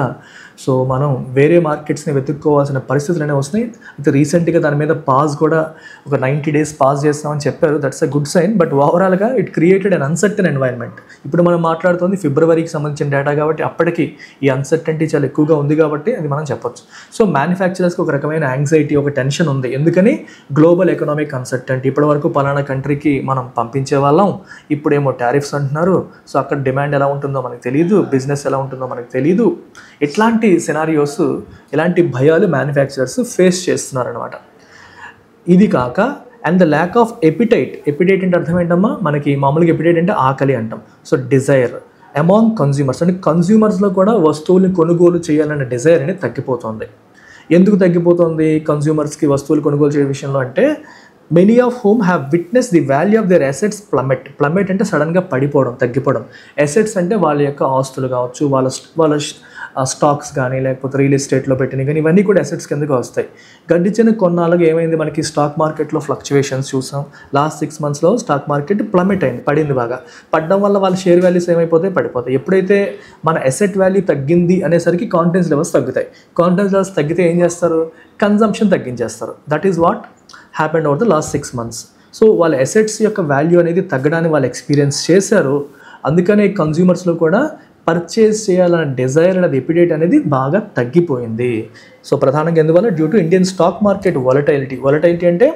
Speaker 1: సో మనం వేరే మార్కెట్స్ని వెతుక్కోవాల్సిన పరిస్థితులు అనేవి వస్తున్నాయి. అయితే రీసెంట్గా దాని మీద పాజ్ కూడా ఒక 90 days పాజ్ చేస్తామని చెప్పారు. That's a good sign. But ఓవరాల్గా it created an uncertain environment. ఇప్పుడు మనం మాట్లాడుతుంది ఫిబ్రవరికి సంబంధించిన డేటా కాబట్టి అప్పటికి ఈ అన్సర్టనిటీ చాలా ఎక్కువగా ఉంది కాబట్టి అది మనం చెప్పొచ్చు. సో మ్యానుఫ్యాక్చరర్స్కి ఒక రకమైన యాంగ్జైటీ, ఒక టెన్షన్ ఉంది. ఎందుకని? Global economic uncertainty. ఇప్పటివరకు పలానా కంట్రీకి మనం పంపించే వాళ్ళం, ఇప్పుడేమో టారిఫ్స్ అంటున్నారు. సో అక్కడ డిమాండ్ ఎలా ఉంటుందో మనకు తెలియదు, బిజినెస్ ఎలా ఉంటుందో మనకు తెలియదు. ఇట్లాంటి సినారియోస్, ఇలాంటి భయాలు మ్యానుఫ్యాక్చరర్స్ ఫేస్ చేస్తున్నారు అనమాట. ఇది కాక and the lack of appetite అంటే అర్థం ఏంటమ్మా? మనకి మామూలుగా ఎపిటైట్ అంటే ఆకలి అంటాం. సో డిజైర్ అమాంగ్ కన్జ్యూమర్స్, అంటే కన్జ్యూమర్స్లో కూడా వస్తువుల్ని కొనుగోలు చేయాలనే డిజైర్ అనేది తగ్గిపోతుంది. ఎందుకు తగ్గిపోతుంది కన్జ్యూమర్స్కి వస్తువులు కొనుగోలు చేయే విషయంలో అంటే many of whom have witnessed the value of their assets plummet అంటే సడన్గా పడిపోవడం, తగ్గిపోవడం. అసెట్స్ అంటే వాళ్ళ యొక్క ఆస్తులు కావచ్చు, వాళ్ళ స్టాక్స్ కానీ లేకపోతే రియల్ ఎస్టేట్లో పెట్టినవి కానీ ఇవన్నీ కూడా అసెట్స్ కిందకి వస్తాయి. గడిచిన కొన్నాళ్ళుగా ఏమైంది? మనకి స్టాక్ మార్కెట్లో ఫ్లక్చువేషన్స్ చూసాం. లాస్ట్ 6 monthsలో స్టాక్ మార్కెట్ ప్లమెట్ అయింది, పడింది. బాగా పడడం వల్ల వాళ్ళ షేర్ వాల్యూస్ ఏమైపోతాయి? పడిపోతాయి. ఎప్పుడైతే మన అసెట్ వాల్యూ తగ్గింది అనేసరికి కాన్ఫిడెన్స్ లెవెల్స్ తగ్గుతాయి. కాన్ఫిడెన్స్ లెవెల్స్ తగ్గితే ఏం చేస్తారు? కన్జంప్షన్ తగ్గించేస్తారు. That is what happened over the last 6 months. So వాళ్ళ అసెట్స్ యొక్క వాల్యూ అనేది తగ్గడాన్ని వాళ్ళు ఎక్స్పీరియన్స్ చేశారు. అందుకనే కన్జ్యూమర్స్లో కూడా పర్చేస్ చేయాలన్న డిజైర్ అనేది ఎపిటైట్ అనేది బాగా తగ్గిపోయింది. సో ప్రధానంగా ఎందువల్ల? Due to Indian stock market volatility అంటే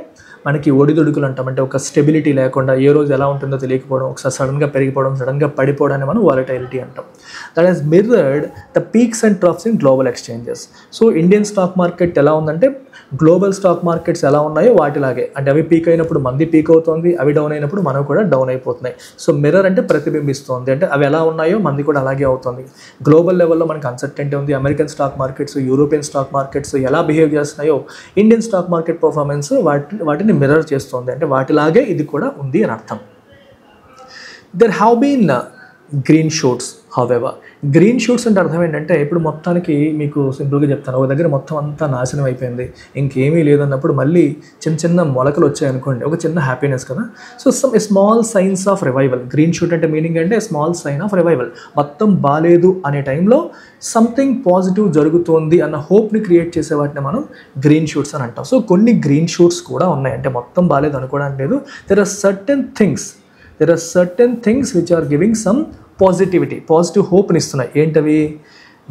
Speaker 1: మనకి ఒడిదుడుకులు అంటాం. అంటే ఒక స్టెబిలిటీ లేకుండా ఏ రోజు ఎలా ఉంటుందో తెలియకపోవడం, ఒకసారి సడన్గా పెరిగిపోవడం, సడన్గా పడిపోవడాన్ని మనం వాలటైలిటీ అంటాం. That has mirrored the peaks and troughs in global exchanges. So Indian stock market ఎలా ఉందంటే గ్లోబల్ స్టాక్ మార్కెట్స్ ఎలా ఉన్నాయో వాటిలాగే, అంటే అవి పీక్ అయినప్పుడు మంది పీక్ అవుతుంది, అవి డౌన్ అయినప్పుడు మనం కూడా డౌన్ అయిపోతున్నాయి. సో మిర్రర్ అంటే ప్రతిబింబిస్తుంది, అంటే అవి ఎలా ఉన్నాయో మంది కూడా అలాగే అవుతుంది. గ్లోబల్ లెవెల్లో మనకి అన్సర్టెంటీ ఉంది. American stock markets, European stock markets ఎలా బిహేవ్ చేస్తున్నాయో ఇండియన్ స్టాక్ మార్కెట్ పర్ఫార్మెన్స్ వాటిని మిర్రర్ చేస్తుంది, అంటే వాటిలాగే ఇది కూడా ఉంది అని అర్థం. There have been green shoots. However green shoots అంటే అర్థం ఏంటంటే ఇప్పుడు మొత్తానికి మీకు సింపుల్గా చెప్తాను, ఒక దగ్గర మొత్తం అంతా నాశనం అయిపోయింది, ఇంకేమీ లేదన్నప్పుడు మళ్ళీ చిన్న మొలకలు వచ్చాయనుకోండి, ఒక చిన్న హ్యాపీనెస్ కదా. So some small science of revival. Green shoot అంటే మీనింగ్ అంటే స్మాల్ సైన్ ఆఫ్ రివైవల్. మొత్తం బాలేదు అనే టైంలో సంథింగ్ పాజిటివ్ జరుగుతోంది అన్న హోప్ని క్రియేట్ చేసే వాటిని మనం గ్రీన్ షూట్స్ అని అంటాం. సో కొన్ని గ్రీన్ షూట్స్ కూడా ఉన్నాయి, అంటే మొత్తం బాలేదు అనుకోవడానికి లేదు. There are certain things which are giving some positive హోప్ని ఇస్తున్నాయి. ఏంటవి?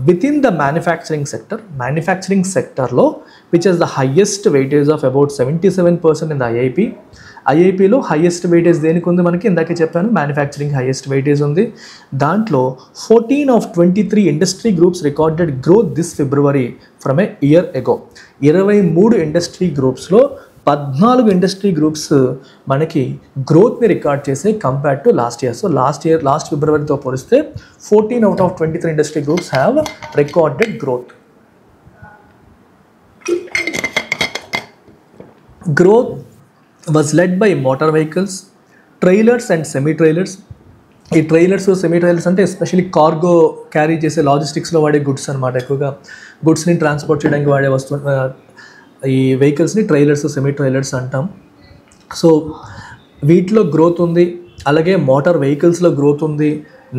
Speaker 1: విత్ ఇన్ ద మ్యానుఫ్యాక్చరింగ్ సెక్టర్లో which is the highest weightage of about 77% in the ఐఐపిలో హయ్యెస్ట్ వెయిటేజ్ దేనికి ఉంది? మనకి ఇందాకే చెప్పాను, మ్యానుఫ్యాక్చరింగ్ హయ్యెస్ట్ వెయిటేజ్ ఉంది. దాంట్లో 14 of 23 industry groups recorded growth this February from a year ago. 23 industry గ్రూప్స్లో 14 ఇండస్ట్రీ గ్రూప్స్ మనకి గ్రోత్ని రికార్డ్ చేసే compare to last year. So last ఫిబ్రవరితో పోలిస్తే 14 out of 23 industry groups have recorded growth. Growth was led by motor vehicles, trailers and semi-trailers. ఈ ట్రైలర్స్ సెమీ ట్రైలర్స్ అంటే ఎస్పెషల్లీ కార్గో క్యారీ చేసే లాజిస్టిక్స్లో వాడే గుడ్స్ అనమాట. ఎక్కువగా గుడ్స్ని ట్రాన్స్పోర్ట్ చేయడానికి వాడే ఈ వెహికల్స్ని ట్రైలర్స్ సెమీ ట్రైలర్స్ అంటాం. సో వీటిలో గ్రోత్ ఉంది, అలాగే మోటార్ వెహికల్స్లో గ్రోత్ ఉంది,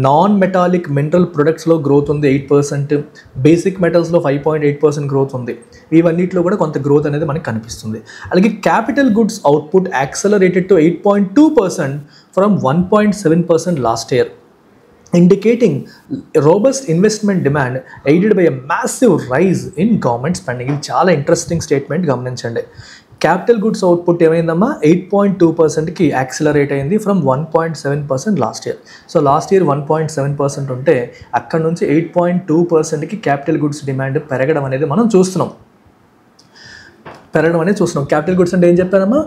Speaker 1: నాన్ మెటాలిక్ మినరల్ ప్రొడక్ట్స్లో గ్రోత్ ఉంది 8%, బేసిక్ మెటల్స్లో 5.8% గ్రోత్ ఉంది. ఇవన్నిటిలో కూడా కొంత గ్రోత్ అనేది మనకు కనిపిస్తుంది. అలాగే capital goods output accelerated to 8.2% from 1.7% last year, indicating robust investment demand aided by a massive rise in government spending. ఇది చాలా ఇంట్రెస్టింగ్ స్టేట్మెంట్, గమనించండి. క్యాపిటల్ గుడ్స్ అవుట్పుట్ ఏమైందమ్మా 8.2%కి యాక్సిలరేట్ అయింది from 1.7% last year. So last year 1.7% ఉంటే అక్కడ నుంచి 8.2%కి క్యాపిటల్ గుడ్స్ డిమాండ్ పెరగడం అనేది మనం చూస్తున్నాం. క్యాపిటల్ గుడ్స్ అంటే ఏం చెప్పానమ్మా,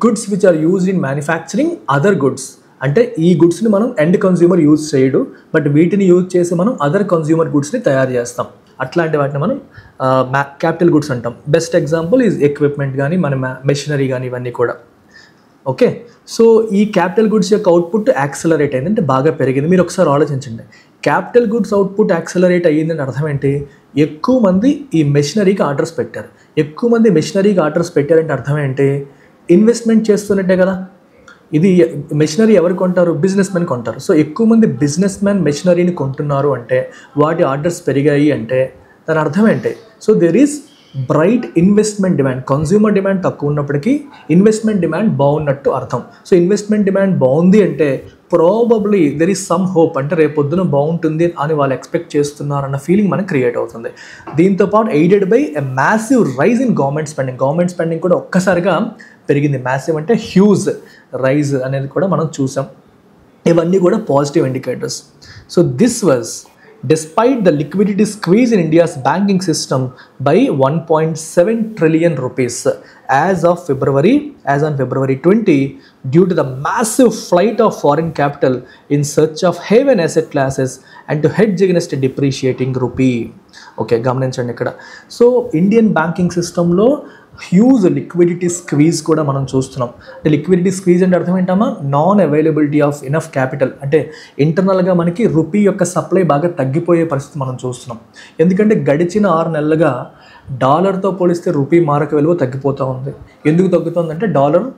Speaker 1: goods which are used in manufacturing other goods. అంటే ఈ గుడ్స్ని మనం ఎండ్ కన్జ్యూమర్ యూజ్ చేయడు, బట్ వీటిని యూజ్ చేసి మనం అదర్ కన్జ్యూమర్ గుడ్స్ని తయారు చేస్తాం. అట్లాంటి వాటిని మనం క్యాపిటల్ గుడ్స్ అంటాం. బెస్ట్ ఎగ్జాంపుల్ ఈజ్ ఎక్విప్మెంట్ కానీ మన మెషినరీ కానీ ఇవన్నీ కూడా. ఓకే, సో ఈ క్యాపిటల్ గుడ్స్ యొక్క అవుట్పుట్ యాక్సలరేట్ అయింది అంటే బాగా పెరిగింది. మీరు ఒకసారి ఆలోచించండి, క్యాపిటల్ గుడ్స్ అవుట్పుట్ యాక్సలరేట్ అయ్యిందని అర్థం ఏంటి? ఎక్కువ మంది ఈ మెషినరీకి ఆర్డర్స్ పెట్టారు. ఎక్కువ మంది మెషినరీకి ఆర్డర్స్ పెట్టారంటే అర్థం ఏంటి? ఇన్వెస్ట్మెంట్ చేస్తున్నట్టే కదా. ఇది మెషినరీ ఎవరు కొంటారు? బిజినెస్ మెన్ కొంటారు. సో ఎక్కువ మంది బిజినెస్ మెన్ మెషినరీని కొంటున్నారు అంటే, వాటి ఆర్డర్స్ పెరిగాయి అంటే దాని అర్థం ఏంటి? So there is bright investment demand. Consumer demand తక్కువ ఉన్నప్పటికీ ఇన్వెస్ట్మెంట్ డిమాండ్ బాగున్నట్టు అర్థం. సో ఇన్వెస్ట్మెంట్ డిమాండ్ బాగుంది అంటే probably there is some hope, అంటే రేపు పొద్దున బాగుంటుంది అని వాళ్ళు ఎక్స్పెక్ట్ చేస్తున్నారన్న ఫీలింగ్ మనకు క్రియేట్ అవుతుంది. దీంతోపాటు aided by a massive rise in government spending కూడా ఒక్కసారిగా పెరిగింది. మ్యాసివ్ అంటే హ్యూజ్ రైజ్ అనేది కూడా మనం చూసాం. ఇవన్నీ కూడా positive indicators. So this was despite the liquidity squeeze in India's banking system by 1.7 trillion rupees as on February 20, due to the massive flight of foreign capital in search of haven asset classes and to hedge against a depreciating rupee. Okay, గమనించండి ఇక్కడ. సో ఇండియన్ బ్యాంకింగ్ సిస్టంలో హ్యూజ్ లిక్విడిటీ స్క్వీజ్ కూడా మనం చూస్తున్నాం. అంటే లిక్విడిటీ స్క్వీజ్ అంటే అర్థం ఏంటమ్మా? Non availability of enough capital. అంటే ఇంటర్నల్గా మనకి రూపీ యొక్క సప్లై బాగా తగ్గిపోయే పరిస్థితి మనం చూస్తున్నాం. ఎందుకంటే గడిచిన 6 నెలలుగా డాలర్తో పోలిస్తే రూపీ మారక విలువ తగ్గిపోతూ ఉంది. ఎందుకు తగ్గుతుందంటే డాలర్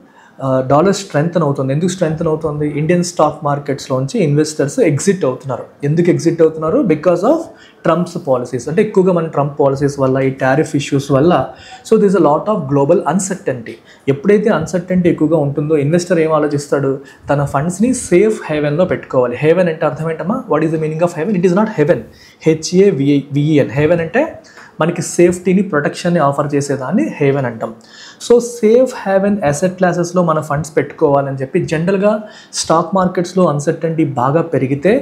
Speaker 1: స్ట్రెంగ్తన్ అవుతుంది. ఎందుకు స్ట్రెంగ్తన్ అవుతుంది? ఇండియన్ స్టాక్ మార్కెట్స్లోంచి ఇన్వెస్టర్స్ ఎగ్జిట్ అవుతున్నారు. ఎందుకు ఎగ్జిట్ అవుతున్నారు? Because of Trump's policies. అంటే ఎక్కువగా మన ట్రంప్ పాలసీస్ వల్ల, ఈ టారిఫ్ ఇష్యూస్ వల్ల. So this a lot of global uncertainty. ఎప్పుడైతే అన్సర్టెంటీ ఎక్కువగా ఉంటుందో ఇన్వెస్టర్ ఏం ఆలోచిస్తాడు? తన ఫండ్స్ని సేఫ్ హెవెన్లో పెట్టుకోవాలి. హెవెన్ అంటే అర్థం ఏంటమ్మా? What is the meaning of haven? It is not haven, HAVEN. Haven అంటే మనకి సేఫ్టీని, ప్రొటెక్షన్ని ఆఫర్ చేసేదాన్ని హేవెన్ అంటాం. సో సేఫ్ హేవెన్ అసెట్ క్లాసెస్లో మన ఫండ్స్ పెట్టుకోవాలని చెప్పి జనరల్గా స్టాక్ మార్కెట్స్లో అన్సర్టెంటీ బాగా పెరిగితే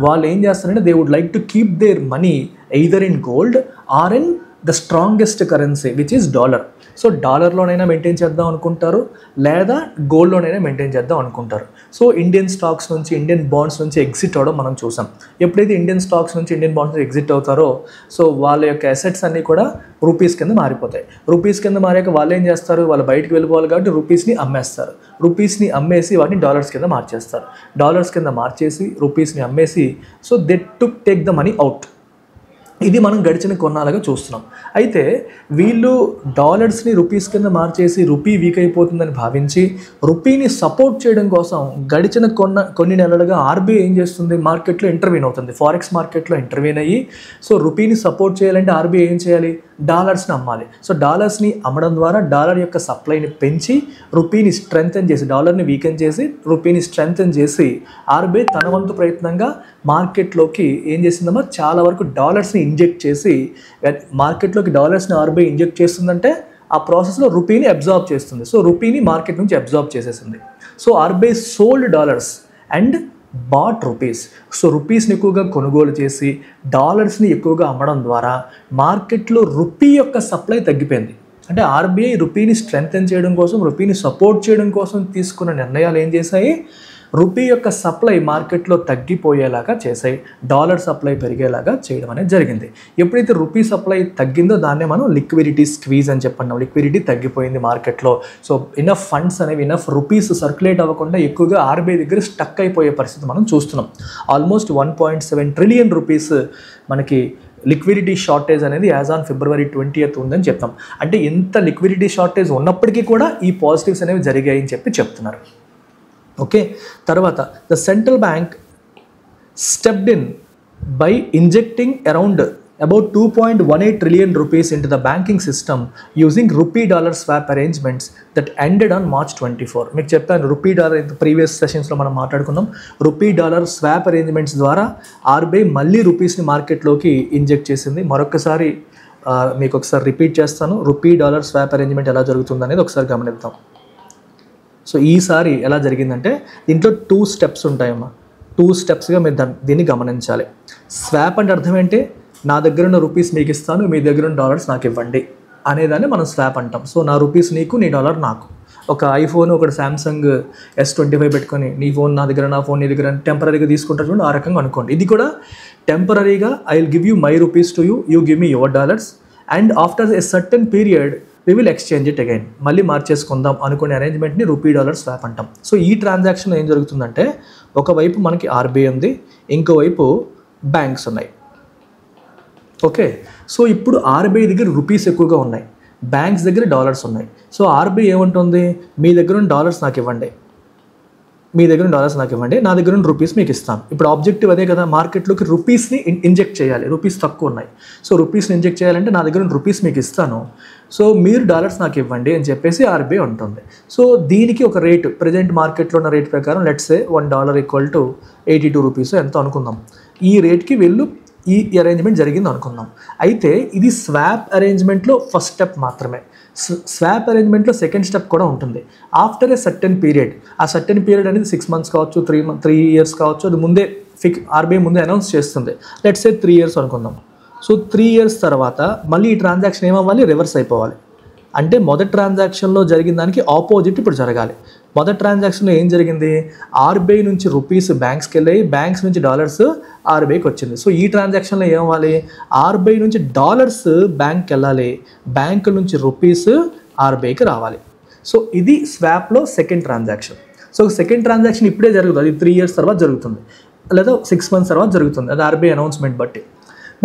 Speaker 1: వాళ్ళు ఏం చేస్తారంటే they would like to keep their money either in gold or in the strongest currency which is dollar. So డాలర్లోనైనా మెయింటైన్ చేద్దాం అనుకుంటారు, లేదా గోల్డ్లోనైనా మెయింటైన్ చేద్దాం అనుకుంటారు. సో ఇండియన్ స్టాక్స్ నుంచి, ఇండియన్ బాండ్స్ నుంచి ఎగ్జిట్ అవ్వడం మనం చూసాం. ఎప్పుడైతే ఇండియన్ స్టాక్స్ నుంచి, ఇండియన్ బాండ్స్ నుంచి ఎగ్జిట్ అవుతారో సో వాళ్ళ యొక్క అసెట్స్ అన్నీ కూడా రూపీస్ కింద మారిపోతాయి. రూపీస్ కింద మారాక వాళ్ళు ఏం చేస్తారు? వాళ్ళు బయటకు వెళ్ళిపోవాలి కాబట్టి రూపీస్ని అమ్మేస్తారు. రూపీస్ని అమ్మేసి వాటిని డాలర్స్ కింద మార్చేస్తారు. డాలర్స్ కింద మార్చేసి రూపీస్ని అమ్మేసి so they take the money out. ఇది మనం గడిచిన కొన్నాళ్ళుగా చూస్తున్నాం. అయితే వీళ్ళు డాలర్స్ని రూపీస్ కింద మార్చేసి రూపీ వీక్ అయిపోతుందని భావించి రూపీని సపోర్ట్ చేయడం కోసం గడిచిన కొన్ని నెలలుగా ఆర్బీఐ ఏం చేస్తుంది? మార్కెట్లో ఇంటర్వ్యూన్ అవుతుంది. ఫారెక్స్ మార్కెట్లో ఇంటర్వ్యూన్ అయ్యి సో రూపీని సపోర్ట్ చేయాలంటే ఆర్బీఐ ఏం చేయాలి? డాలర్స్ని అమ్మాలి. సో డాలర్స్ని అమ్మడం ద్వారా డాలర్ యొక్క సప్లైని పెంచి రూపీని స్ట్రెంగ్తన్ చేసి, డాలర్ని వీకెన్ చేసి రూపీని స్ట్రెంగ్తన్ చేసి ఆర్బీఐ తన వంతు ప్రయత్నంగా మార్కెట్లోకి ఏం చేసిందమ్మా? చాలా వరకు డాలర్స్ని ఇంజెక్ట్ చేసి, మార్కెట్లోకి డాలర్స్ని ఆర్బీఐ ఇంజెక్ట్ చేస్తుందంటే ఆ ప్రాసెస్లో రూపీని అబ్జార్బ్ చేస్తుంది. సో రూపీని మార్కెట్ నుంచి అబ్జార్బ్ చేసేసింది. So RBI sold dollars and bought rupees. So రూపీస్ని ఎక్కువగా కొనుగోలు చేసి డాలర్స్ని ఎక్కువగా అమ్మడం ద్వారా మార్కెట్లో రూపీ యొక్క సప్లై తగ్గిపోయింది. అంటే ఆర్బీఐ రూపీని స్ట్రెంగ్తెన్ చేయడం కోసం, రూపీని సపోర్ట్ చేయడం కోసం తీసుకున్న నిర్ణయాలు ఏం చేశాయి, రూపీ యొక్క సప్లై మార్కెట్లో తగ్గిపోయేలాగా చేశాయి, డాలర్ సప్లై పెరిగేలాగా చేయడం అనేది జరిగింది. ఎప్పుడైతే రూపీ సప్లై తగ్గిందో దాన్నే మనం లిక్విడిటీ స్క్వీజ్ అని చెప్పన్నాం. లిక్విడిటీ తగ్గిపోయింది మార్కెట్లో. సో ఇనఫ్ ఫండ్స్ అనేవి, ఇనఫ్ రూపీస్ సర్క్యులేట్ అవ్వకుండా ఎక్కువగా ఆర్బీఐ దగ్గర స్టక్ అయిపోయే పరిస్థితి మనం చూస్తున్నాం. ఆల్మోస్ట్ 1.7 ట్రిలియన్ రూపీస్ మనకి లిక్విడిటీ షార్టేజ్ అనేది యాజ్ ఆన్ February 20th ఉందని చెప్తాం. అంటే ఎంత లిక్విడిటీ షార్టేజ్ ఉన్నప్పటికీ కూడా ఈ పాజిటివ్స్ అనేవి జరిగాయని చెప్తున్నారు. ఓకే, తర్వాత the central bank stepped in by injecting around about 2.18 trillion rupees into the banking system using rupee dollar swap arrangements that ended on March 24. మీకు చెప్పాను రూపీ డాలర్ ప్రీవియస్ సెషన్స్లో మనం మాట్లాడుకున్నాం. రూపీ డాలర్ స్వాప్ అరేంజ్మెంట్స్ ద్వారా ఆర్బీఐ మళ్ళీ రూపీస్ని మార్కెట్లోకి ఇంజెక్ట్ చేసింది. మరొకసారి మీకు ఒకసారి రిపీట్ చేస్తాను, రూపీ డాలర్ స్వాప్ అరేంజ్మెంట్ ఎలా జరుగుతుంది అనేది ఒకసారి గమనిద్దాం. సో ఈసారి ఎలా జరిగిందంటే దీంట్లో 2 స్టెప్స్ ఉంటాయమ్మా. 2 స్టెప్స్గా మీరు దీన్ని గమనించాలి. స్వాప్ అంటే అర్థం ఏంటి, నా దగ్గర ఉన్న రూపీస్ మీకు ఇస్తాను, మీ దగ్గర ఉన్న డాలర్స్ నాకు ఇవ్వండి అనేదాన్ని మనం స్వాప్ అంటాం. సో నా రూపీస్ నీకు, నీ డాలర్ నాకు. ఒక ఐఫోన్, ఒకటి సామ్సంగ్ S25 పెట్టుకొని నీ ఫోన్ నా దగ్గర, నా ఫోన్ నీ దగ్గర టెంపరీగా తీసుకుంటారు చూడండి, ఆ రకంగా అనుకోండి. ఇది కూడా టెంపరీగా I will give you my rupees to you, you give me your dollars, and after a certain period we will exchange it again, మళ్ళీ మార్చేసుకుందాం అనుకునే అరేంజ్మెంట్ని రూపీ డాలర్ స్వాప్ అంటాం. సో ఈ ట్రాన్సాక్షన్ ఏం జరుగుతుందంటే ఒకవైపు మనకి ఆర్బీఐ ఉంది, ఇంకోవైపు బ్యాంక్స్ ఉన్నాయి. ఓకే, సో ఇప్పుడు ఆర్బీఐ దగ్గర రూపీస్ ఎక్కువగా ఉన్నాయి, బ్యాంక్స్ దగ్గర డాలర్స్ ఉన్నాయి. సో ఆర్బీఐ ఏమంటుంది, మీ దగ్గర ఉన్న డాలర్స్ నాకు ఇవ్వండి, మీ దగ్గర ఉన్న డాలర్స్ నాకు ఇవ్వండి, నా దగ్గర ఉన్న రూపీస్ మీకు ఇస్తాను. ఇప్పుడు ఆబ్జెక్టివ్ అదే కదా, మార్కెట్లోకి రూపీస్ని ఇంజెక్ట్ చేయాలి, రూపీస్ తక్కువ ఉన్నాయి. సో రూపీస్ని ఇంజెక్ట్ చేయాలంటే నా దగ్గర ఉన్న రూపీస్ మీకు ఇస్తాను, సో మీరు డాలర్స్ నాకు ఇవ్వండి అని చెప్పేసి ఆర్బీఐ ఉంటుంది. సో దీనికి ఒక రేటు, ప్రజెంట్ మార్కెట్లో ఉన్న రేట్ ప్రకారం లెట్స్ సే $1 = 82 రూపీస్ ఎంతో అనుకుందాం. ఈ రేట్కి వీళ్ళు ఈ అరేంజ్మెంట్ జరిగింది అనుకుందాం. అయితే ఇది స్వాప్ అరేంజ్మెంట్లో ఫస్ట్ స్టెప్ మాత్రమే. స్వాప్ అరేంజ్మెంట్లో సెకండ్ స్టెప్ కూడా ఉంటుంది. ఆఫ్టర్ ఏ సర్టెన్ పీరియడ్, ఆ సర్టెన్ పీరియడ్ అనేది 6 months కావచ్చు, 3 years కావచ్చు, అది ముందే ఆర్బీఐ ముందే అనౌన్స్ చేస్తుంది. లెట్స్ సే 3 years అనుకుందాం. సో 3 years తర్వాత మళ్ళీ ఈ ట్రాన్సాక్షన్ ఏమవ్వాలి, రివర్స్ అయిపోవాలి. అంటే మొదటి ట్రాన్సాక్షన్లో జరిగిన దానికి ఆపోజిట్ ఇప్పుడు జరగాలి. మొదటి ట్రాన్సాక్షన్లో ఏం జరిగింది, ఆర్బీఐ నుంచి రూపీస్ బ్యాంక్స్కి వెళ్ళాయి, బ్యాంక్స్ నుంచి డాలర్స్ ఆర్బీఐకి వచ్చింది. సో ఈ ట్రాన్సాక్షన్లో ఏమవ్వాలి, ఆర్బీఐ నుంచి డాలర్స్ బ్యాంక్కి వెళ్ళాలి, బ్యాంకుల నుంచి రూపీస్ ఆర్బీఐకి రావాలి. సో ఇది స్వాప్లో second transaction. So second transaction ఇప్పుడే జరుగుతుంది, అది 3 years తర్వాత జరుగుతుంది, లేదా 6 months తర్వాత జరుగుతుంది, అది ఆర్బీఐ అనౌన్స్మెంట్ బట్టి.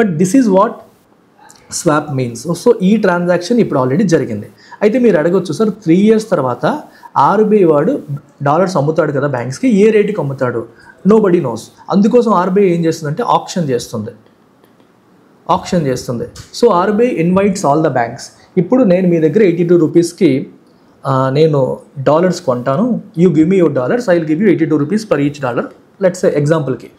Speaker 1: But this is what swap means. So ఈ ట్రాన్సాక్షన్ ఇప్పుడు ఆల్రెడీ జరిగింది. అయితే మీరు అడగొచ్చు, సార్ 3 years తర్వాత ఆర్బీఐ వాడు డాలర్స్ అమ్ముతాడు కదా బ్యాంక్స్కి, ఏ రేటుకి అమ్ముతాడు, నోబడీ నోస్. అందుకోసం ఆర్బీఐ ఏం చేస్తుందంటే ఆప్షన్ చేస్తుంది. So RBI invites all the banks. ఇప్పుడు నేను మీ దగ్గర 82 రూపీస్కి నేను డాలర్స్ కొంటాను, you give me your dollars, I will give you 82 rupees per each dollar, let's ఎగ్జాంపుల్కి.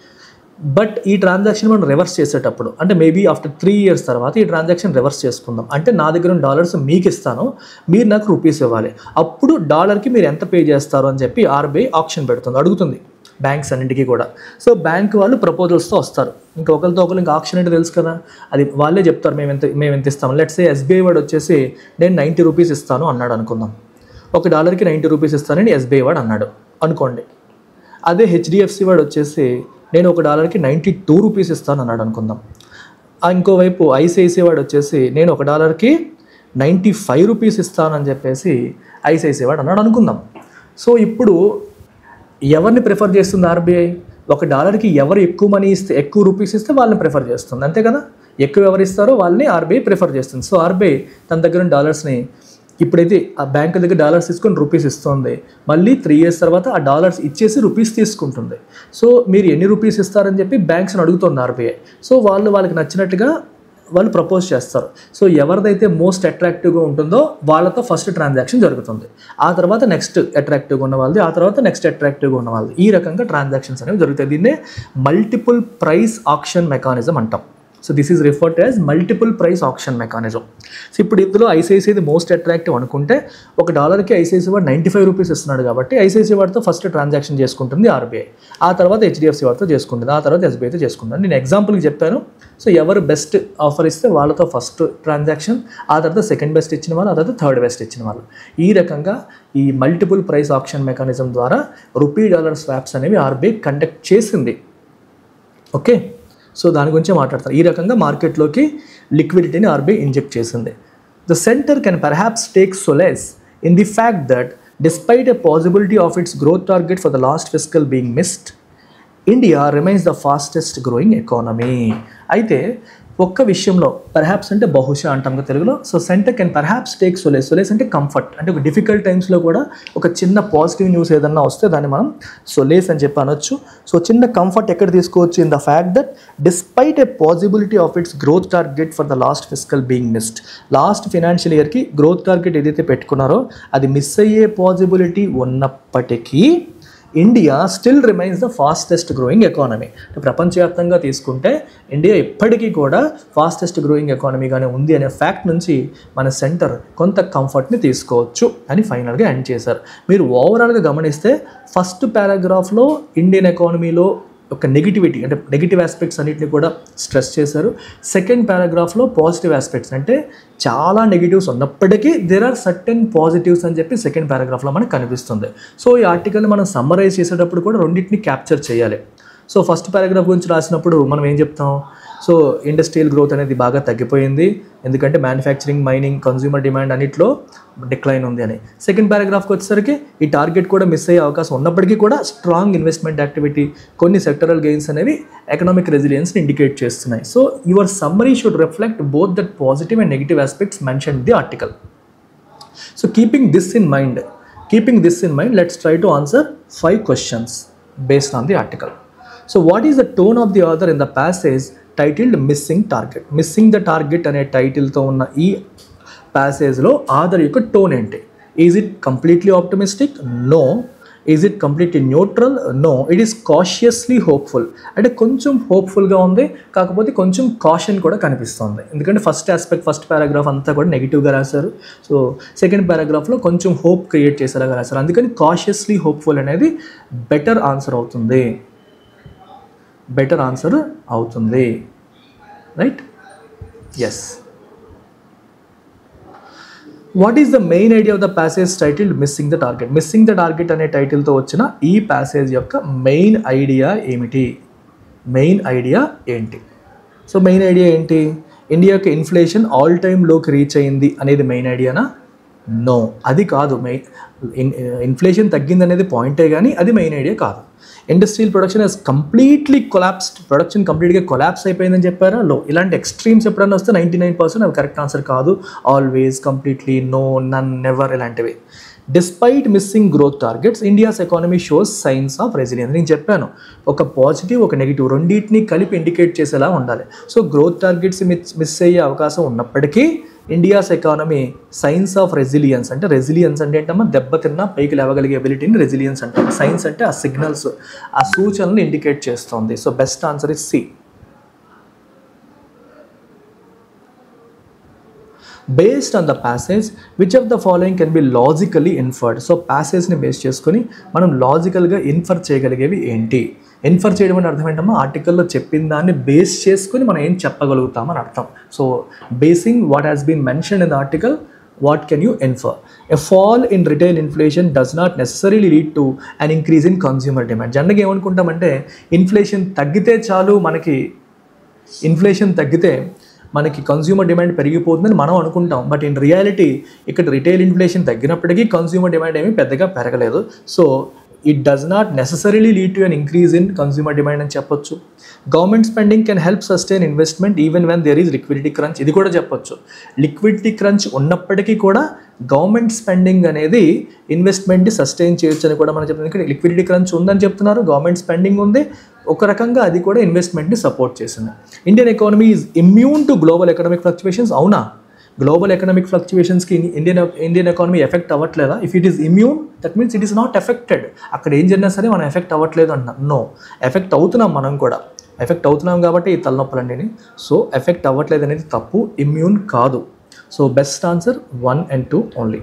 Speaker 1: బట్ ఈ ట్రాన్సాక్షన్ మనం రివర్స్ చేసేటప్పుడు, అంటే మేబీ ఆఫ్టర్ 3 years తర్వాత ఈ ట్రాన్సాక్షన్ రివర్స్ చేసుకుందాం. అంటే నా దగ్గర ఉన్న డాలర్స్ మీకు ఇస్తాను, మీరు నాకు రూపీస్ ఇవ్వాలి, అప్పుడు డాలర్కి మీరు ఎంత పే చేస్తారు అని చెప్పి ఆర్బీఐ ఆప్షన్ పెడుతుంది, అడుగుతుంది బ్యాంక్స్ అన్నింటికీ కూడా. సో బ్యాంక్ వాళ్ళు ప్రపోజల్స్తో వస్తారు, ఇంకా ఒకరితో ఒకరు ఇంకా ఆప్షన్ అంటే తెలుసు కదా, అది వాళ్ళే చెప్తారు మేము ఎంత ఇస్తాము. లెట్స్ సే ఎస్బీఐ వాడు వచ్చేసి నేను 90 రూపీస్ ఇస్తాను అన్నాడు అనుకుందాం, ఒక డాలర్కి 90 రూపీస్ ఇస్తానని ఎస్బీఐ వాడు అన్నాడు అనుకోండి. అదే హెచ్డిఎఫ్సి వాడు వచ్చేసి నేను ఒక డాలర్కి 92 రూపీస్ ఇస్తాను అన్నాడు అనుకుందాం. ఇంకోవైపు ఐసిఐసిఐ వాడు వచ్చేసి నేను ఒక డాలర్కి 95 రూపీస్ ఇస్తాను అని చెప్పేసి ఐసిఐసిఐ వాడు అన్నాడు అనుకుందాం. సో ఇప్పుడు ఎవరిని ప్రిఫర్ చేస్తుంది ఆర్బీఐ, ఒక డాలర్కి ఎవరు ఎక్కువ మనీ ఇస్తే, ఎక్కువ రూపీస్ ఇస్తే వాళ్ళని ప్రిఫర్ చేస్తుంది, అంతే కదా. ఎక్కువ ఎవరు ఇస్తారో వాళ్ళని ఆర్బీఐ ప్రిఫర్ చేస్తుంది. సో ఆర్బీఐ తన దగ్గర ఉన్న డాలర్స్ని ఇప్పుడైతే ఆ బ్యాంకు దగ్గర డాలర్స్ తీసుకొని రూపీస్ ఇస్తుంది, మళ్ళీ 3 years తర్వాత ఆ డాలర్స్ ఇచ్చేసి రూపీస్ తీసుకుంటుంది. సో మీరు ఎన్ని రూపీస్ ఇస్తారని చెప్పి బ్యాంక్స్ని అడుగుతుంది ఆర్బీఐ. సో వాళ్ళకి నచ్చినట్టుగా వాళ్ళు ప్రపోజ్ చేస్తారు. సో ఎవరిదైతే మోస్ట్ అట్రాక్టివ్గా ఉంటుందో వాళ్ళతో ఫస్ట్ ట్రాన్సాక్షన్ జరుగుతుంది, ఆ తర్వాత నెక్స్ట్ అట్రాక్టివ్గా ఉన్న వాళ్ళది, ఆ తర్వాత నెక్స్ట్ అట్రాక్టివ్గా ఉన్న వాళ్ళది. ఈ రకంగా ట్రాన్సాక్షన్స్ అనేవి జరుగుతాయి. దీన్నే మల్టిపుల్ ప్రైస్ ఆక్షన్ మెకానిజం అంటాం. So this is referred as multiple price option mechanism. So ఇప్పుడు ఇందులో ఐసిఐసిఐది మోస్ట్ అట్రాక్టివ్ అనుకుంటే $1కి ఐసిఐసిఐ వాడు 95 రూపీస్ ఇస్తున్నాడు కాబట్టి ఐసిఐసిఐ వాడితో ఫస్ట్ ట్రాన్సాక్షన్ చేసుకుంటుంది ఆర్బీఐ, ఆ తర్వాత హెచ్డిఎఫ్సి వాడితో చేసుకుంటుంది, ఆ తర్వాత ఎస్బీఐతో చేసుకుంటుంది. నేను ఎగ్జాంపుల్కి చెప్పాను. సో ఎవరు బెస్ట్ ఆఫర్ ఇస్తే వాళ్ళతో ఫస్ట్ ట్రాన్సాక్షన్, ఆ తర్వాత సెకండ్ బెస్ట్ ఇచ్చిన వాళ్ళు, ఆ తర్వాత థర్డ్ బెస్ట్ ఇచ్చిన వాళ్ళు. ఈ రకంగా ఈ మల్టిపుల్ ప్రైస్ ఆప్షన్ మెకానిజం ద్వారా రూపీ డాలర్ స్వాప్స్ అనేవి ఆర్బీఐ కండక్ట్ చేసింది. ఓకే, సో దాని గురించే మాట్లాడతారు. ఈ రకంగా మార్కెట్లోకి లిక్విడిటీని ఆర్బీఐ ఇంజెక్ట్ చేసింది. The centre can perhaps take solace in the fact that despite a possibility of it's growth target for the last fiscal being missed, India remains the fastest growing economy. అయితే ఒక్క విషయంలో పర్హాప్స్ అంటే బహుశా అంటాం కదా తెలుగులో. So centre can perhaps take solace. Solace అంటే కంఫర్ట్, అంటే ఒక డిఫికల్ట్ టైమ్స్లో కూడా ఒక చిన్న పాజిటివ్ న్యూస్ ఏదన్నా వస్తే దాన్ని మనం సొలేస్ అని చెప్పి అనొచ్చు. సో చిన్న కంఫర్ట్ ఎక్కడ తీసుకోవచ్చు? In the fact that despite a possibility of it's growth target for the last fiscal being missed. Last financial ఇయర్కి గ్రోత్ టార్గెట్ ఏదైతే పెట్టుకున్నారో అది మిస్ అయ్యే పాసిబిలిటీ ఉన్నప్పటికీ India still remains the fastest growing economy. ప్రపంచవ్యాప్తంగా తీసుకుంటే ఇండియా ఇప్పటికీ కూడా ఫాస్టెస్ట్ గ్రోయింగ్ ఎకానమీగానే ఉంది అనే ఫ్యాక్ట్ నుంచి మన సెంటర్ కొంత కంఫర్ట్ని తీసుకోవచ్చు అని ఫైనల్గా ఎండ్ చేశారు. మీరు ఓవరాల్గా గమనిస్తే ఫస్ట్ పారాగ్రాఫ్లో ఇండియన్ ఎకానమీలో ఒక నెగిటివిటీ అంటే నెగిటివ్ ఆస్పెక్ట్స్ అన్నింటినీ కూడా స్ట్రెస్ చేశారు. సెకండ్ పారాగ్రాఫ్లో పాజిటివ్ ఆస్పెక్ట్స్ అంటే చాలా నెగిటివ్స్ ఉన్నప్పటికీ దేర్ ఆర్ సర్టెన్ పాజిటివ్స్ అని చెప్పి సెకండ్ పారాగ్రాఫ్లో మనకు కనిపిస్తుంది. సో ఈ ఆర్టికల్ని మనం సమ్మరైజ్ చేసేటప్పుడు కూడా రెండింటిని క్యాప్చర్ చేయాలి. సో ఫస్ట్ పారాగ్రాఫ్ గురించి రాసినప్పుడు మనం ఏం చెప్తాం? సో ఇండస్ట్రియల్ గ్రోత్ అనేది బాగా తగ్గిపోయింది, ఎందుకంటే మ్యానుఫ్యాక్చరింగ్, మైనింగ్, కన్జ్యూమర్ డిమాండ్ అన్నిట్లో డిక్లైన్ ఉంది అని. సెకండ్ పారాగ్రాఫ్కి వచ్చేసరికి ఈ టార్గెట్ కూడా మిస్ అయ్యే అవకాశం ఉన్నప్పటికీ కూడా స్ట్రాంగ్ ఇన్వెస్ట్మెంట్ యాక్టివిటీ, కొన్ని సెక్టరల్ గెయిన్స్ అనేవి ఎకనామిక్ రెసిలియన్స్ని ఇండికేట్ చేస్తున్నాయి. So your summary should reflect both that positive and negative aspects mention in the article. So keeping this in mind, let's try to answer 5 questions based on the article. So what is the tone of the author in the passage titled Missing Target? Missing the Target అనే టైటిల్తో ఉన్న ఈ ప్యాసేజ్లో ఆథర్ యొక్క టోన్ ఏంటి? Is it completely optimistic? No. Is it completely neutral? No. It is cautiously hopeful. అంటే కొంచెం హోప్ఫుల్గా ఉంది, కాకపోతే కొంచెం కాషన్ కూడా కనిపిస్తుంది. ఎందుకంటే ఫస్ట్ పారాగ్రాఫ్ అంతా కూడా నెగిటివ్గా రాశారు. సో సెకండ్ పారాగ్రాఫ్లో కొంచెం హోప్ క్రియేట్ చేసేలాగా రాశారు. అందుకని కాషియస్లీ హోప్ఫుల్ అనేది బెటర్ ఆన్సర్ అవుతుంది. Right? Yes. What is the main idea of the passage titled missing the target? Missing the target అనే టైటిల్తో వచ్చిన ఈ ప్యాసేజ్ యొక్క మెయిన్ ఐడియా ఏమిటి? సో మెయిన్ ఐడియా ఏంటి? ఇండియా యొక్క ఇన్ఫ్లేషన్ ఆల్ టైమ్ లోకి రీచ్ అయింది అనేది మెయిన్ ఐడియానా? నో, అది కాదు. ఇన్ఫ్లేషన్ తగ్గింది అనేది పాయింటే కానీ అది మెయిన్ ఐడియా కాదు. Industrial production has completely collapsed, production కంప్లీట్గా కొలాప్స్ అయిపోయిందని చెప్పారా? లో. ఇలాంటి ఎక్స్ట్రీమ్స్ ఎప్పుడన్నా వస్తే 99% అవి కరెక్ట్ ఆన్సర్ కాదు. Always, completely, no, none, never ఇలాంటివి. Despite missing growth targets, India's economy shows signs of resilience. నేను చెప్పాను, ఒక పాజిటివ్ ఒక నెగిటివ్ రెండింటిని కలిపి ఇండికేట్ చేసేలా ఉండాలి. సో గ్రోత్ టార్గెట్స్ మిస్ అయ్యే అవకాశం ఉన్నప్పటికీ India's economy science of resilience, అంటే రెసిలియన్స్ అంటే ఏంటమ్మా? దెబ్బతిన్నా పైకి లేవగలిగే ఎబిలిటీని రెసిలియన్స్ అంటాం. సైన్స్ అంటే ఆ సిగ్నల్స్, ఆ సూచనలు ఇండికేట్ చేస్తుంది. So best answer is C. Based on the passage which of the following can be logically inferred? So ప్యాసేజ్ని బేస్ చేసుకొని మనం లాజికల్గా ఇన్ఫర్ చేయగలిగేవి ఏంటి? ఇన్ఫర్ చేయడం అని అర్థం ఏంటమ్మా? ఆర్టికల్లో చెప్పిన దాన్ని బేస్ చేసుకొని మనం ఏం చెప్పగలుగుతామని అర్థం. So basing what has been mentioned in the article, what can you infer? A fall in retail inflation does not necessarily lead to an increase in consumer demand. జనరల్గా ఏమనుకుంటామంటే ఇన్ఫ్లేషన్ తగ్గితే చాలు, మనకి కన్స్యూమర్ డిమాండ్ పెరిగిపోతుందని మనం అనుకుంటాం. బట్ ఇన్ రియాలిటీ ఇక్కడ రిటైల్ ఇన్ఫ్లేషన్ తగ్గినప్పటికీ కన్స్యూమర్ డిమాండ్ ఏమీ పెద్దగా పెరగలేదు. So it does not necessarily lead to an increase in consumer demand అని చెప్పొచ్చు. Government spending can help sustain investment even when there is liquidity crunch. ఇది కూడా చెప్పొచ్చు. లిక్విడిటీ క్రంచ్ ఉన్నప్పటికీ కూడా గవర్నమెంట్ స్పెండింగ్ అనేది ఇన్వెస్ట్మెంట్ని సస్టైన్ చేయొచ్చు అని కూడా మనం చెప్తున్నాం. ఇక్కడ లిక్విడిటీ క్రంచ్ ఉందని చెప్తున్నారు, గవర్నమెంట్ స్పెండింగ్ ఉంది, ఒక రకంగా అది కూడా ఇన్వెస్ట్మెంట్ని సపోర్ట్ చేసింది. Indian economy is immune to global economic fluctuations. అవునా? గ్లోబల్ ఎకనామిక్ ఫ్లక్చువేషన్స్కి ఇండియన్ ఎకానమీ ఎఫెక్ట్ అవ్వట్లేదా? If it is immune that means it is not affected. అక్కడ ఏం జరిగినా సరే మనం ఎఫెక్ట్ అవ్వట్లేదు అంటున్నాం. నో, ఎఫెక్ట్ అవుతున్నాం మనం కూడా. ఎఫెక్ట్ అవుతున్నాం కాబట్టి ఈ తలనొప్పులన్నీ. సో ఎఫెక్ట్ అవ్వట్లేదు అనేది తప్పు, ఇమ్యూన్ కాదు. So best answer 1 and 2 only.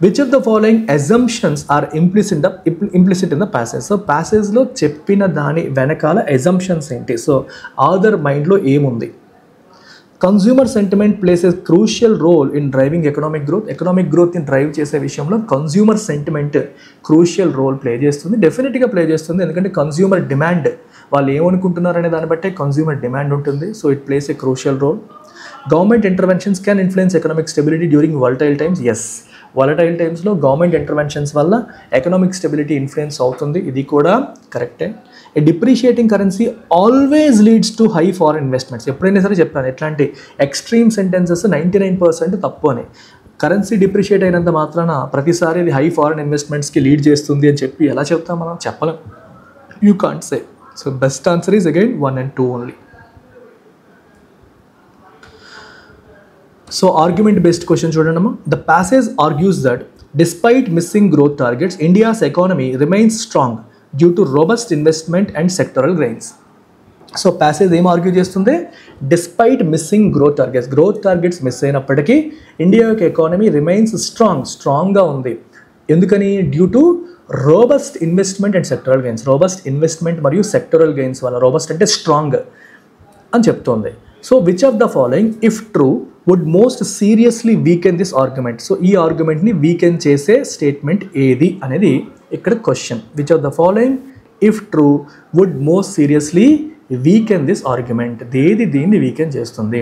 Speaker 1: Which of the following assumptions are implicit in the passage? So ప్యాసేజ్లో చెప్పిన దాని వెనకాల అజంప్షన్స్ ఏంటి? సో ఆథర్ మైండ్లో ఏముంది? Consumer sentiment plays a crucial role in driving economic growth. Economic గ్రోత్ని డ్రైవ్ చేసే విషయంలో consumer sentiment crucial role play చేస్తుంది, డెఫినెట్గా ప్లే చేస్తుంది. ఎందుకంటే కన్జ్యూమర్ డిమాండ్, వాళ్ళు ఏమనుకుంటున్నారనే దాన్ని బట్టే కన్జ్యూమర్ డిమాండ్ ఉంటుంది. So it plays a crucial role. Government interventions can influence economic stability during volatile times. Yes, volatile టైమ్స్లో గవర్నమెంట్ ఇంటర్వెన్షన్స్ వల్ల ఎకనామిక్ స్టెబిలిటీ ఇన్ఫ్లుయెన్స్ అవుతుంది, ఇది కూడా కరెక్టే. A depreciating currency always leads to high foreign investments. ఎప్పుడైనా సరే చెప్పాను, ఎట్లాంటి ఎక్స్ట్రీమ్ సెంటెన్సెస్ 99% తప్పు అని. కరెన్సీ డిప్రిషియేట్ అయినంత మాత్రాన ప్రతిసారి ఇది హై ఫారెన్ ఇన్వెస్ట్మెంట్స్కి లీడ్ చేస్తుంది అని చెప్పి ఎలా చెప్తాం మనం? చెప్పలేం, you can't say. So best answer is again 1 and 2 only. So argument based question చూడండి అమ్మా. The passage argues that despite missing growth targets India's economy remains strong due to robust investment and sectoral gains. So passage ఏం ఆర్గ్యూ చేస్తుంది? Despite missing growth targets miss అయినప్పటికీ ఇండియా యొక్క ఎకానమీ రిమైన్స్ స్ట్రాంగ్గా ఉంది. ఎందుకని? Due to robust investment and sectoral gains. Robust investment మరియు సెక్టరల్ గెయిన్స్ వల్ల, రోబస్ట్ అంటే స్ట్రాంగ్ అని చెప్తోంది. So which of the following if true would most seriously weaken this argument? So ఈ ఆర్గ్యుమెంట్ని వీకెన్ చేసే స్టేట్మెంట్ ఏది అనేది ఇక్కడ question. Which of the following if true would most seriously weaken this argument? దేది దీన్ని వీకెన్ చేస్తుంది?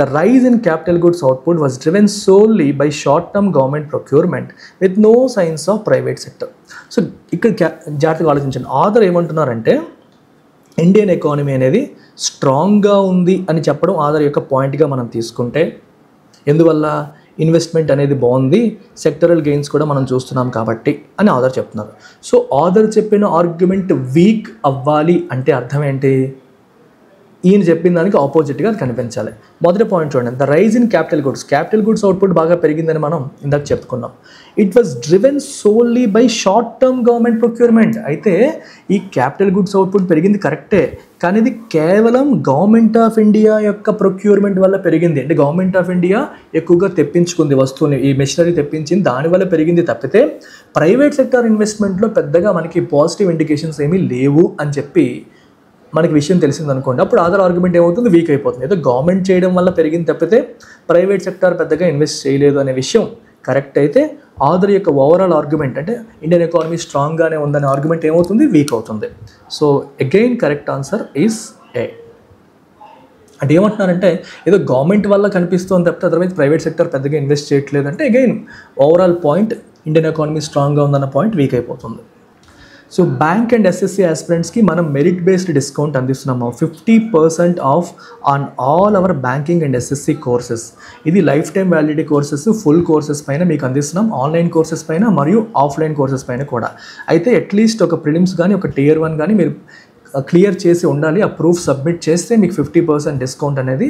Speaker 1: The rise in capital goods output was driven solely by short term government procurement with no signs of private sector. So ఇక్కడ జాగ్రత్తగా ఆలోచించండి. ఆథర్ ఏమంటున్నారంటే ఇండియన్ ఎకానమీ అనేది స్ట్రాంగ్గా ఉంది అని చెప్పడం ఆథర్ యొక్క పాయింట్గా మనం తీసుకుంటే, ఎందువల్ల? ఇన్వెస్ట్మెంట్ అనేది బాగుంది, సెక్టరల్ గెయిన్స్ కూడా మనం చూస్తున్నాం కాబట్టి అని ఆథర్ చెప్తున్నారు. సో ఆథర్ చెప్పిన ఆర్గ్యుమెంట్ వీక్ అవ్వాలి అంటే అర్థం ఏంటి? ఈయన చెప్పిన దానికి ఆపోజిట్గా అది కనిపించాలి. మొదటి పాయింట్ చూడండి, the rise in capital goods output బాగా పెరిగిందని మనం ఇందాక చెప్పుకున్నాం. It was driven solely by short term government procurement. అయితే ఈ క్యాపిటల్ గుడ్స్ అవుట్పుట్ పెరిగింది కరెక్టే, కానీ ఇది కేవలం గవర్నమెంట్ ఆఫ్ ఇండియా యొక్క ప్రొక్యూర్మెంట్ వల్ల పెరిగింది. అంటే గవర్నమెంట్ ఆఫ్ ఇండియా ఎక్కువగా తెప్పించుకుంది వస్తువుని, ఈ మెషినరీ తెప్పించింది, దానివల్ల పెరిగింది తప్పితే ప్రైవేట్ సెక్టార్ ఇన్వెస్ట్మెంట్లో పెద్దగా మనకి పాజిటివ్ ఇండికేషన్స్ ఏమీ లేవు అని చెప్పి మనకి విషయం తెలిసింది అనుకోండి. అప్పుడు ఆధార్ ఆర్గ్యుమెంట్ ఏమవుతుంది? వీక్ అయిపోతుంది. ఏదో గవర్నమెంట్ చేయడం వల్ల పెరిగింది తప్పితే ప్రైవేట్ సెక్టార్ పెద్దగా ఇన్వెస్ట్ చేయలేదు అనే విషయం కరెక్ట్ అయితే ఆథర్ యొక్క ఓవరాల్ ఆర్గ్యుమెంట్ అంటే ఇండియన్ ఎకానమీ స్ట్రాంగ్గానే ఉందనే ఆర్గ్యుమెంట్ ఏమవుతుంది? వీక్ అవుతుంది. So again correct answer is A. అంటే ఏమంటున్నారంటే ఏదో గవర్నమెంట్ వల్ల కనిపిస్తుంది తప్పితే అదర్వైజ్ ప్రైవేట్ సెక్టర్ పెద్దగా ఇన్వెస్ట్ చేయట్లేదు అంటే again overall point Indian economy స్ట్రాంగ్గా ఉందన్న పాయింట్ వీక్ అయిపోతుంది. సో బ్యాంక్ అండ్ ఎస్ఎస్సి ఆస్పిరెంట్స్కి మనం మెరిట్ బేస్డ్ డిస్కౌంట్ అందిస్తున్నాము. 50% off on all our banking and SSC courses. ఇది life time validity courses, full courses పైన మీకు అందిస్తున్నాం, ఆన్లైన్ కోర్సెస్ పైన మరియు ఆఫ్లైన్ కోర్సెస్ పైన కూడా. అయితే అట్లీస్ట్ ఒక ప్రిలిమ్స్ కానీ ఒక Tier 1 కానీ మీరు క్లియర్ చేసి ఉండాలి. ఆ ప్రూఫ్ సబ్మిట్ చేస్తే మీకు 50% డిస్కౌంట్ అనేది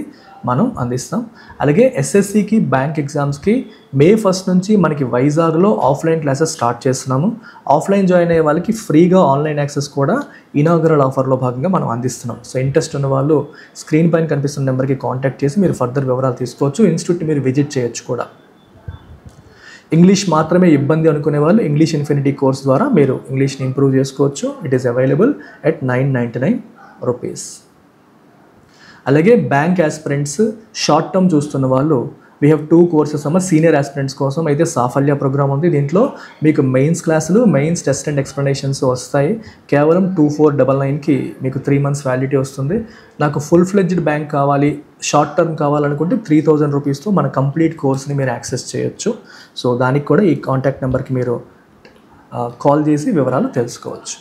Speaker 1: మనం అందిస్తాం. అలాగే ఎస్ఎస్సికి బ్యాంక్ ఎగ్జామ్స్కి May 1 నుంచి మనకి వైజాగ్లో ఆఫ్లైన్ క్లాసెస్ స్టార్ట్ చేస్తున్నాము. ఆఫ్లైన్ జాయిన్ అయ్యే వాళ్ళకి ఫ్రీగా ఆన్లైన్ యాక్సెస్ కూడా ఇనాగరల్ ఆఫర్లో భాగంగా మనం అందిస్తున్నాం. సో ఇంట్రెస్ట్ ఉన్న వాళ్ళు స్క్రీన్ పైన కనిపిస్తున్న నెంబర్కి కాంటాక్ట్ చేసి మీరు ఫర్దర్ వివరాలు తీసుకోవచ్చు. ఇన్స్టిట్యూట్ని మీరు విజిట్ చేయొచ్చు కూడా. ఇంగ్లీష్ మాత్రమే ఇబ్బంది అనుకునే వాళ్ళు ఇంగ్లీష్ ఇన్ఫినిటీ కోర్స్ ద్వారా మీరు ఇంగ్లీష్ని ఇంప్రూవ్ చేసుకోవచ్చు. It is available at 999 rupees. అలాగే బ్యాంక్ ఆస్పిరెంట్స్ షార్ట్ టర్మ్ చూస్తున్న వాళ్ళు వీ హ్యావ్ 2 కోర్సెస్ అమ్మ. సీనియర్ ఆస్పిరెంట్స్ కోసం అయితే సాఫల్య ప్రోగ్రామ్ ఉంది. దీంట్లో మీకు మెయిన్స్ క్లాసులు, మెయిన్స్ టెస్ట్ అండ్ ఎక్స్ప్లెనేషన్స్ వస్తాయి. కేవలం 2499కి మీకు 3 months వ్యాలిడిటీ వస్తుంది. నాకు ఫుల్ ఫ్లెడ్జ్డ్ బ్యాంక్ కావాలి, షార్ట్ టర్మ్ కావాలనుకుంటే 3000 రూపీస్తో మన కంప్లీట్ కోర్స్ని మీరు యాక్సెస్ చేయొచ్చు. సో దానికి కూడా ఈ కాంటాక్ట్ నెంబర్కి మీరు కాల్ చేసి వివరాలు తెలుసుకోవచ్చు.